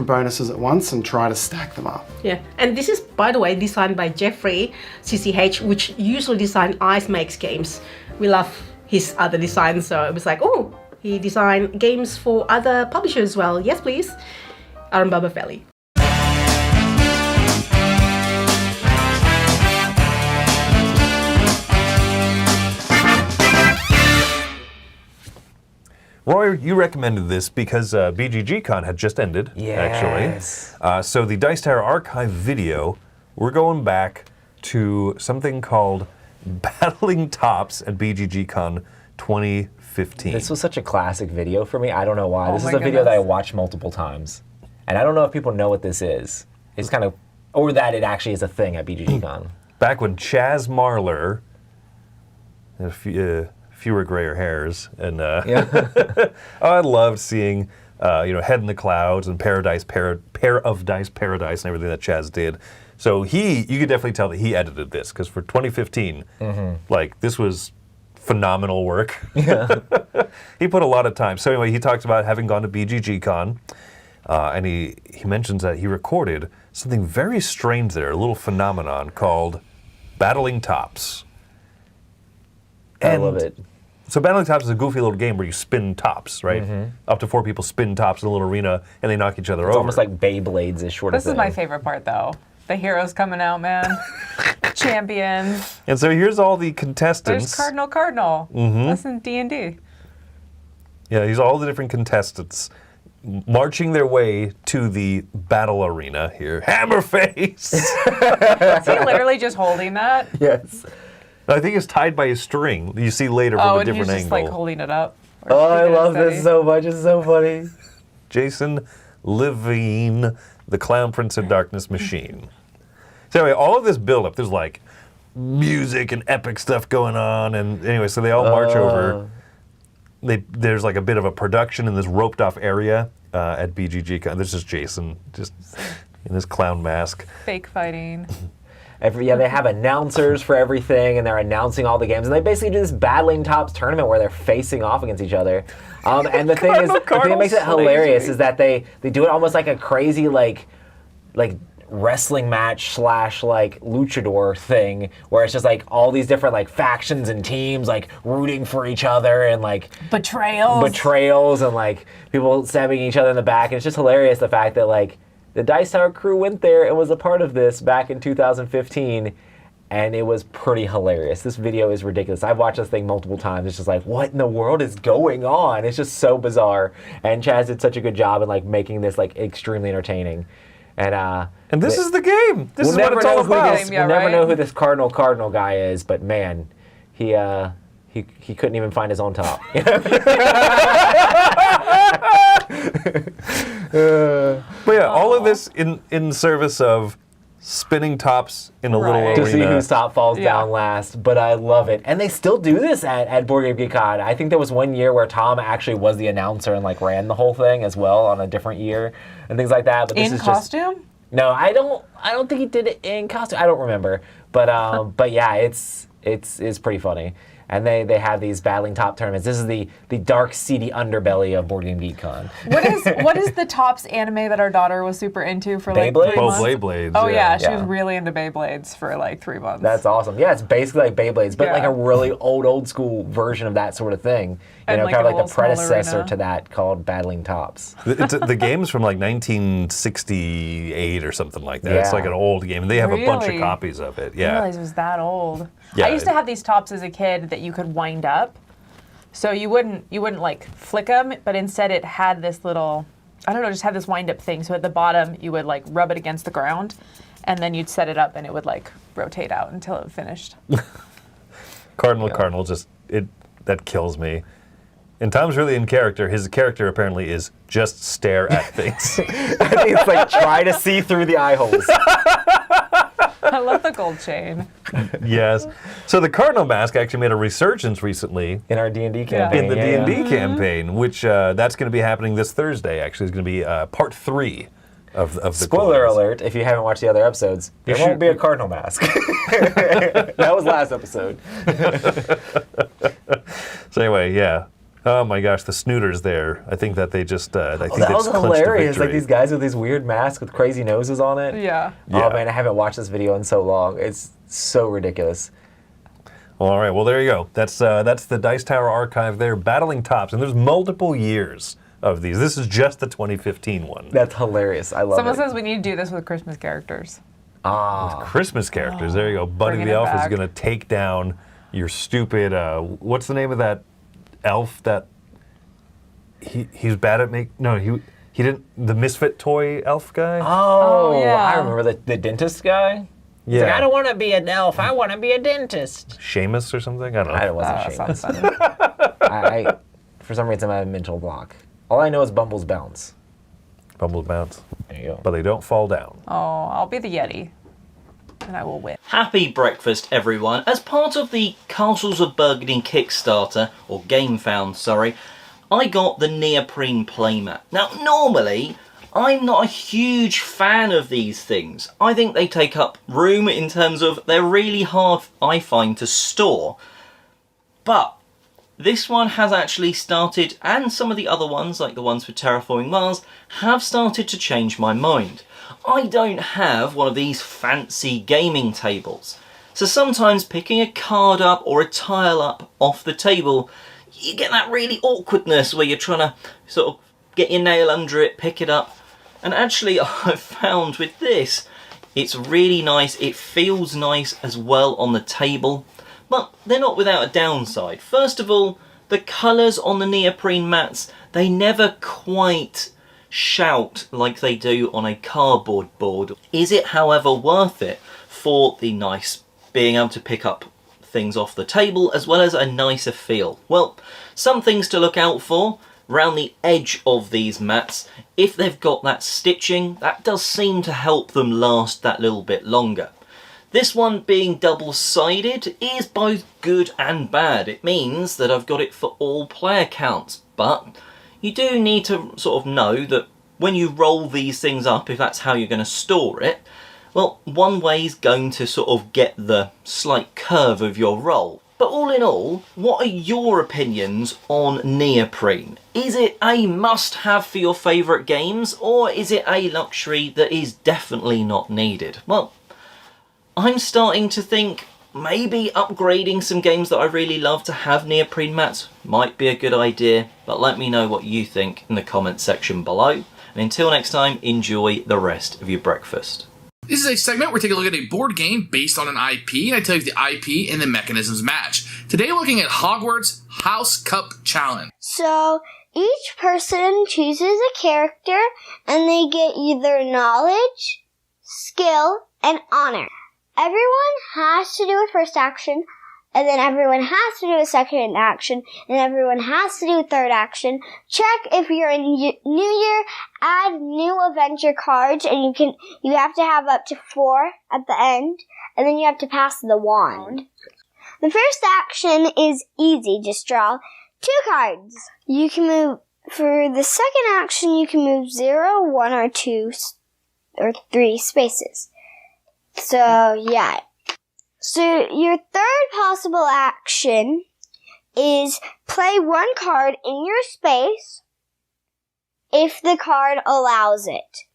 bonuses at once and try to stack them up. Yeah, and this is, by the way, designed by Jeffrey CCH, which usually design Ice Makes games. We love his other designs, so it was like, oh, he designed games for other publishers as well. Yes, please. Baba Valley. Roy, you recommended this because BGG-Con had just ended, actually. So the Dice Tower Archive video, we're going back to something called Battling Tops at BGG-Con 2015. This was such a classic video for me. I don't know why. Oh This is my a video that I goodness. watched multiple times. And I don't know if people know what this is. It's kind of, or that it actually is a thing at BGG-Con. Back when Chaz Marler, fewer grayer hairs, and I loved seeing Head in the Clouds and Pair of Dice Paradise and everything that Chaz did. So you could definitely tell that he edited this, because for 2015, like, this was phenomenal work. Yeah. He put a lot of time. So anyway, he talks about having gone to BGG-Con, and he mentions that he recorded something very strange there, a little phenomenon called Battling Tops. I love it. So Battling Tops is a goofy little game where you spin tops, right? Up to 4 people spin tops in a little arena, and they knock each other over. It's almost like Beyblades is short of This is my favorite part, though. The heroes coming out, man. Champions. And so here's all the contestants. There's Cardinal. That's in D&D. Yeah, here's all the different contestants. marching their way to the battle arena here. Hammerface! Is he literally just holding that? Yes. I think it's tied by a string. You see later from a and different he's just angle. like holding it up. Oh, I keeping it love steady. this so much. It's so funny. Jason Levine, the Clown Prince of Darkness machine. So anyway, all of this build-up, there's like music and epic stuff going on, and anyway, so they all march over. There's like a bit of a production in this roped-off area at BGG. This is Jason, just in his clown mask. Fake fighting. They have announcers for everything, and they're announcing all the games, and they basically do this Battling Tops tournament where they're facing off against each other. And the thing that makes it hilarious is that they do it almost like a crazy like wrestling match / like luchador thing, where it's just like all these different like factions and teams like rooting for each other and like betrayals and like people stabbing each other in the back. And it's just hilarious the fact that like the Dice Tower crew went there and was a part of this back in 2015, and it was pretty hilarious. This video is ridiculous. I've watched this thing multiple times. It's just like, what in the world is going on? It's just so bizarre. And Chaz did such a good job in like making this like extremely entertaining. And this is the game. This is what it's all about. We'll never know who this Cardinal guy is, but man, he couldn't even find his own top. But yeah, all of this in service of spinning tops in a little arena. To see whose top falls down last, but I love it. And they still do this at Board Game Geek Con. I think there was one year where Tom actually was the announcer and like ran the whole thing as well on a different year and things like that. But this in is costume? Just, no, I don't think he did it in costume. I don't remember. But yeah, it's pretty funny. And they have these Battling Top tournaments. This is the dark, seedy underbelly of Board Game Geek Con. What is the Tops anime that our daughter was super into for like 3 months? Beyblades. Oh yeah, she was really into Beyblades for like 3 months. That's awesome. Yeah, it's basically like Beyblades, but like a really old school version of that sort of thing. You know, kind of like the predecessor to that called Battling Tops. The game's from like 1968 or something like that. Yeah. It's like an old game, and they have a bunch of copies of it. I didn't realize it was that old. Yeah. I used to have these tops as a kid that you could wind up, so you wouldn't like flick them, but instead it had this little, I don't know, just had this wind up thing. So at the bottom you would like rub it against the ground, and then you'd set it up, and it would like rotate out until it finished. Cardinal, just that kills me. And Tom's really in character. His character apparently is just stare at things. I think it's like try to see through the eye holes. I love the gold chain. Yes. So the Cardinal mask actually made a resurgence recently in our D&D campaign. In the D&D campaign, which that's going to be happening this Thursday. Actually, it's going to be part 3 of the. Spoiler alert! If you haven't watched the other episodes, there won't be a Cardinal mask. That was last episode. So anyway, yeah. Oh my gosh, the snooters there. I think that they just. I think that was hilarious. Like victory. these guys with these weird masks with crazy noses on it. Yeah. Oh man, I haven't watched this video in so long. It's so ridiculous. All right, well there you go. That's the Dice Tower archive there, Battling Tops, and there's multiple years of these. This is just the 2015 one. That's hilarious. I love Someone it. says we need to do this with Christmas characters. With Christmas characters. There you go. Buddy the Elf is going to take down your stupid. What's the name of that elf that he's bad at he didn't, the misfit toy elf guy? Oh, yeah. I remember the dentist guy. Yeah. Like, I don't want to be an elf. I want to be a dentist. Seamus or something? I don't know. I wasn't Seamus. I for some reason I have a mental block. All I know is Bumbles bounce. Bumbles bounce. There you go. But they don't fall down. Oh, I'll be the Yeti. And I will win. Happy breakfast, everyone. As part of the Castles of Burgundy Kickstarter, or GameFound, sorry, I got the neoprene playmat. Now, normally, I'm not a huge fan of these things. I think they take up room in terms of they're really hard, I find, to store. But this one has actually started, and some of the other ones, like the ones for Terraforming Mars, have started to change my mind. I don't have one of these fancy gaming tables. So sometimes picking a card up or a tile up off the table, you get that really awkwardness where you're trying to sort of get your nail under it, pick it up. And actually I've found with this, it's really nice. It feels nice as well on the table, but they're not without a downside. First of all, the colours on the neoprene mats, they never quite shout like they do on a cardboard board? Is it, however, worth it for the nice being able to pick up things off the table as well as a nicer feel? Well, some things to look out for. Round the edge of these mats, if they've got that stitching, that does seem to help them last that little bit longer. This one being double-sided is both good and bad. It means that I've got it for all player counts, but you do need to sort of know that when you roll these things up, if that's how you're going to store it, well, one way is going to sort of get the slight curve of your roll. But all in all, what are your opinions on neoprene? Is it a must-have for your favourite games, or is it a luxury that is definitely not needed? Well, I'm starting to think maybe upgrading some games that I really love to have neoprene mats might be a good idea, but let me know what you think in the comment section below. And until next time, enjoy the rest of your breakfast. This is a segment where we take a look at a board game based on an IP, and I tell you the IP and the mechanisms match. Today we're looking at Hogwarts House Cup Challenge. So each person chooses a character, and they get either knowledge, skill, and honor. Everyone has to do a first action, and then everyone has to do a second action, and everyone has to do a third action. Check if you're in New Year, add new adventure cards, and you have to have up to 4 at the end, and then you have to pass the wand. The first action is easy, just draw 2 cards. You can move, for the second action, you can move 0, 1, or 2, or 3 spaces. So, yeah. So your third possible action is play 1 card in your space if the card allows it.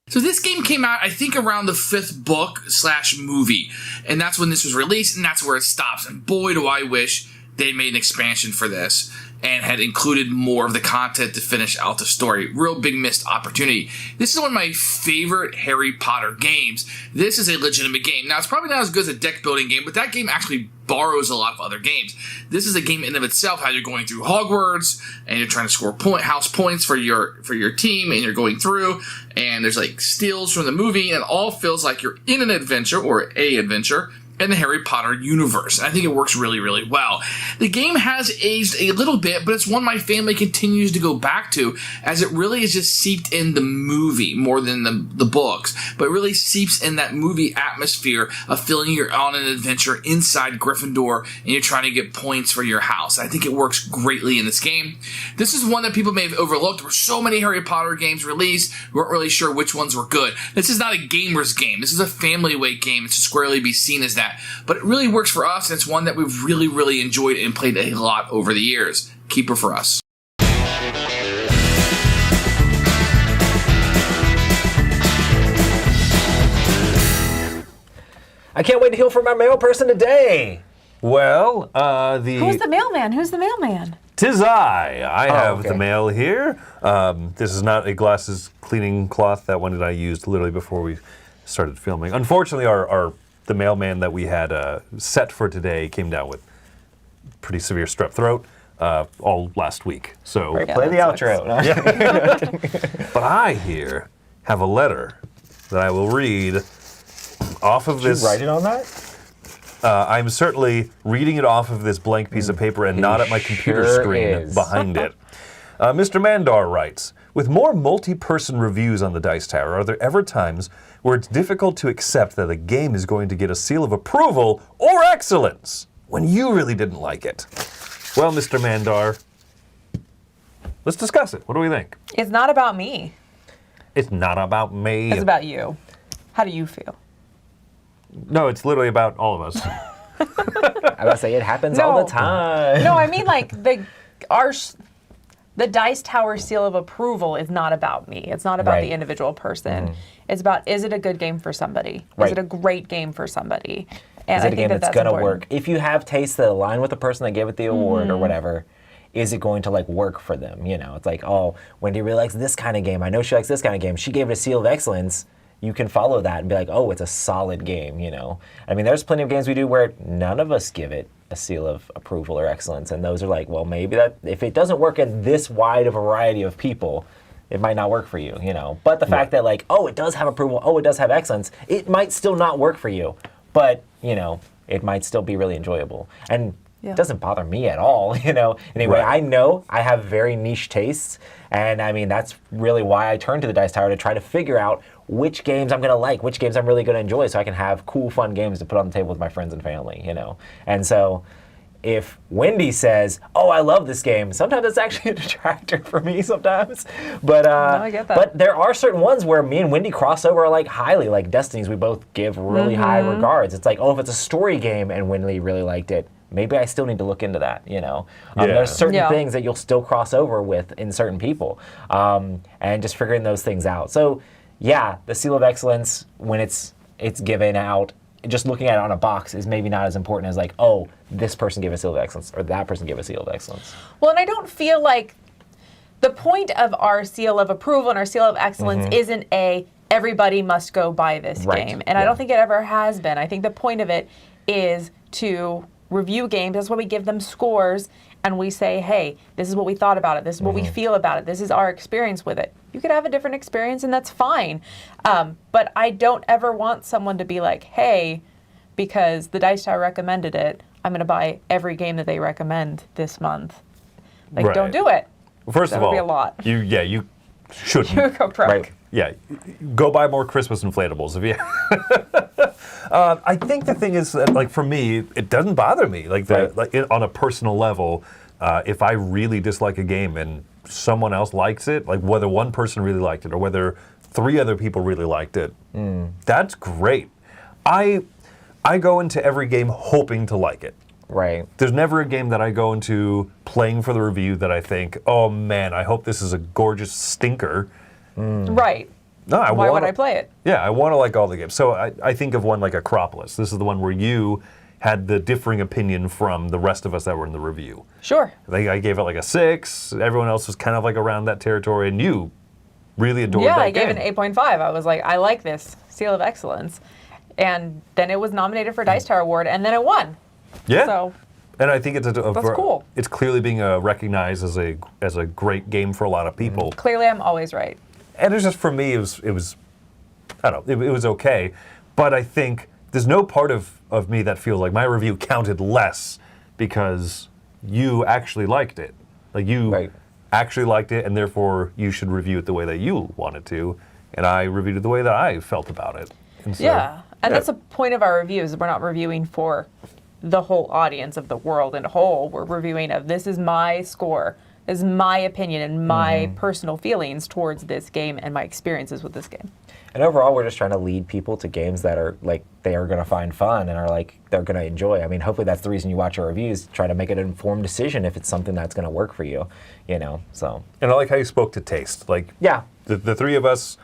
So this game came out, I think, around the 5th book/movie, and that's when this was released, and that's where it stops. And boy, do I wish they made an expansion for this and had included more of the content to finish out the story. Real big missed opportunity. This is one of my favorite Harry Potter games. This is a legitimate game. Now, it's probably not as good as a deck building game, but that game actually borrows a lot of other games. This is a game in and of itself, how you're going through Hogwarts, and you're trying to score house points for your team, and you're going through, and there's like steals from the movie, and it all feels like you're in an adventure, or a adventure, in the Harry Potter universe. I think it works really, really well. The game has aged a little bit, but it's one my family continues to go back to, as it really is just seeped in the movie more than the books, but it really seeps in that movie atmosphere of feeling you're on an adventure inside Gryffindor and you're trying to get points for your house. I think it works greatly in this game. This is one that people may have overlooked. There were so many Harry Potter games released, we weren't really sure which ones were good. This is not a gamer's game. This is a family weight game. It should squarely be seen as that. But it really works for us, and it's one that we've really, really enjoyed and played a lot over the years. Keeper for us. I can't wait to hear from our mail person today. Well, Who's the mailman? Who's the mailman? 'Tis I have okay. the mail here. This is not a glasses cleaning cloth. That one that I used literally before we started filming. Unfortunately, the mailman that we had set for today came down with pretty severe strep throat all last week. So play the outro. But I here have a letter that I will read off of this. Did you write it on that? I'm certainly reading it off of this blank piece of paper and not at my computer screen behind it. Mr. Mandar writes, with more multi-person reviews on the Dice Tower, are there ever times where it's difficult to accept that a game is going to get a seal of approval or excellence when you really didn't like it? Well, Mr. Mandar, let's discuss it. What do we think? It's not about me. It's not about me. It's about you. How do you feel? No, it's literally about all of us. I was say it happens all the time. No, I mean like the Dice Tower seal of approval is not about me. It's not about the individual person. It's about, is it a good game for somebody? Is it a great game for somebody? And is it a game that's going to important. work? If you have tastes that align with the person that gave it the award or whatever, is it going to like work for them? You know, it's like, oh, Wendy really likes this kind of game. I know she likes this kind of game. She gave it a seal of excellence. You can follow that and be like, oh, it's a solid game, you know? I mean, there's plenty of games we do where none of us give it a seal of approval or excellence, and those are like, well, maybe that, if it doesn't work in this wide a variety of people, it might not work for you, you know. But the fact that like, oh, it does have approval, oh, it does have excellence, it might still not work for you, but you know, it might still be really enjoyable. And it doesn't bother me at all, you know. Anyway, I know I have very niche tastes, and I mean, that's really why I turn to the Dice Tower to try to figure out which games I'm gonna like, which games I'm really gonna enjoy, so I can have cool, fun games to put on the table with my friends and family, you know. And so, if Wendy says, "Oh, I love this game," sometimes it's actually a detractor for me sometimes. But I get that. But there are certain ones where me and Wendy cross over like highly, like Destiny's. We both give really high regards. It's like, oh, if it's a story game and Wendy really liked it, maybe I still need to look into that, you know. There's certain things that you'll still cross over with in certain people, and just figuring those things out. So, yeah, the Seal of Excellence, when it's given out, just looking at it on a box is maybe not as important as like, oh, this person gave a Seal of Excellence or that person gave a Seal of Excellence. Well, and I don't feel like the point of our Seal of Approval and our Seal of Excellence isn't everybody must go buy this game. And I don't think it ever has been. I think the point of it is to review games. That's why we give them scores and we say, hey, this is what we thought about it. This is what we feel about it. This is our experience with it. You could have a different experience and that's fine. But I don't ever want someone to be like, hey, because the Dice Tower recommended it, I'm going to buy every game that they recommend this month. Like, don't do it. Well, first that of all, would be a lot. You shouldn't. You would go broke. Yeah, go buy more Christmas inflatables if you. I think the thing is that, like, for me, it doesn't bother me. Like, on a personal level, if I really dislike a game and someone else likes it, like whether one person really liked it or whether 3 other people really liked it, that's great. I go into every game hoping to like it. Right. There's never a game that I go into playing for the review that I think, oh man, I hope this is a gorgeous stinker. Right. No, Why would I play it? Yeah, I want to like all the games. So I think of one like Acropolis. This is the one where you had the differing opinion from the rest of us that were in the review. Sure. I gave it like a 6. Everyone else was kind of like around that territory, and you really adored that game. Yeah, I gave it an 8.5. I was like, I like this Seal of Excellence. And then it was nominated for Dice Tower Award, and then it won. Yeah. So and I think it's that's cool. It's clearly being recognized as a great game for a lot of people. Clearly, I'm always right. And it's just, for me, it was I don't know, it was okay. But I think there's no part of me that feels like my review counted less because you actually liked it. Like, you actually liked it, and therefore you should review it the way that you wanted to. And I reviewed it the way that I felt about it. And so, and that's the point of our reviews. We're not reviewing for the whole audience of the world in whole. We're reviewing of, this is my score, this is my opinion and my personal feelings towards this game and my experiences with this game. And overall, we're just trying to lead people to games that are like, they are going to find fun and are like, they're going to enjoy. I mean, hopefully that's the reason you watch our reviews, try to make an informed decision if it's something that's going to work for you, you know, so. And I like how you spoke to taste. Like, the 3 of us,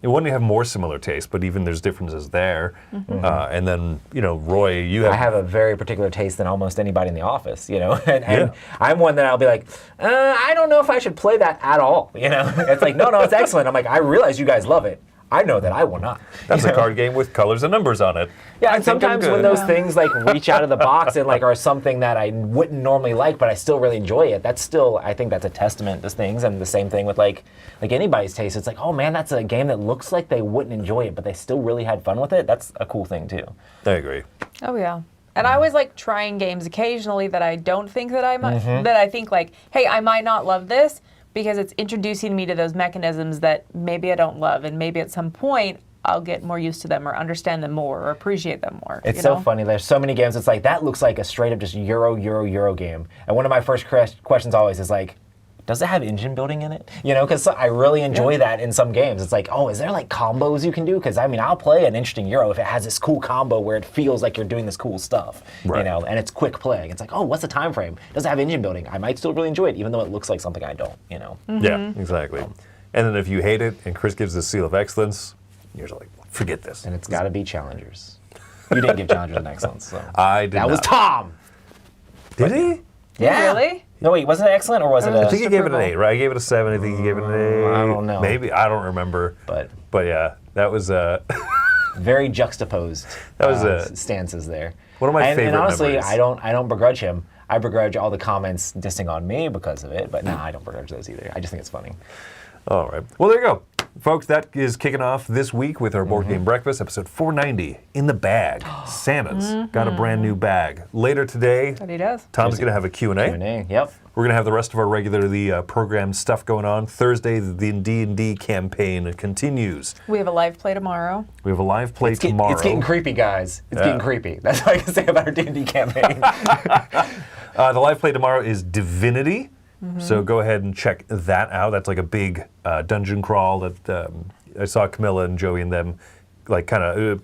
Wendy have more similar tastes, but even there's differences there. And then, you know, Roy, you have... I have a very particular taste than almost anybody in the office, you know? and I'm one that I'll be like, I don't know if I should play that at all, you know? It's like, no, it's excellent. I'm like, I realize you guys love it. I know that I will not. That's a card game with colors and numbers on it. Yeah, and sometimes when those things like reach out of the box and like are something that I wouldn't normally like, but I still really enjoy it, that's still, I think that's a testament to things. And the same thing with like anybody's taste. It's like, oh man, that's a game that looks like they wouldn't enjoy it, but they still really had fun with it. That's a cool thing too. I agree. Oh yeah. And I always like trying games occasionally that I don't think that I might, that I think like, hey, I might not love this, because it's introducing me to those mechanisms that maybe I don't love, and maybe at some point I'll get more used to them or understand them more or appreciate them more. It's so funny. There's so many games. It's like, that looks like a straight up just Euro game. And one of my first questions always is like, does it have engine building in it? You know, because I really enjoy that in some games. It's like, oh, is there like combos you can do? Because I mean, I'll play an interesting Euro if it has this cool combo where it feels like you're doing this cool stuff, you know, and it's quick play. It's like, oh, what's the time frame? Does it have engine building? I might still really enjoy it, even though it looks like something I don't, you know? Yeah, exactly. And then if you hate it and Chris gives the Seal of Excellence, you're just like, forget this. And it's got to be Challengers. You didn't give Challengers an Excellence. So. I did That not. was Tom! Did he? Yeah. Really? No, wait, was it excellent or was it a... I think he gave it an 8, right? I gave it a 7. I think he gave it an 8. I don't know. Maybe. I don't remember. But yeah, that was... very juxtaposed stances there. One of my favorite And honestly, memories. I don't begrudge him. I begrudge all the comments dissing on me because of it, but no, I don't begrudge those either. I just think it's funny. All right. Well, there you go. Folks, that is kicking off this week with our Board Game Breakfast, episode 490, In the Bag. Santa's got a brand new bag. Later today, That he does. Tom's going to have a Q&A. Q&A, yep. We're going to have the rest of our regularly programmed stuff going on. Thursday, the D&D campaign continues. We have a live play tomorrow. We have a live play tomorrow. It's getting creepy, guys. It's getting creepy. That's all I can say about our D&D campaign. The live play tomorrow is Divinity. So go ahead and check that out. That's like a big dungeon crawl that I saw Camilla and Joey and them like kind of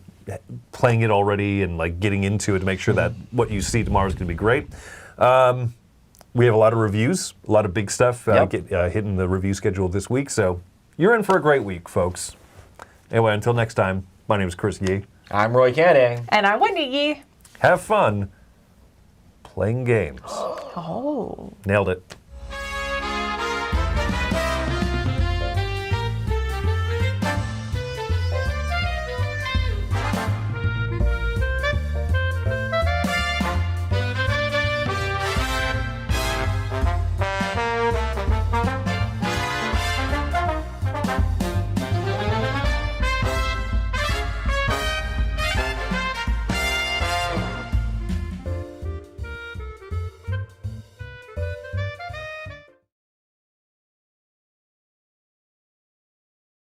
playing it already and like getting into it to make sure that what you see tomorrow is going to be great. We have a lot of reviews, a lot of big stuff hitting the review schedule this week. So you're in for a great week, folks. Anyway, until next time, my name is Chris Yee. I'm Roy Canning. And I'm Wendy Yee. Have fun playing games. Oh. Nailed it.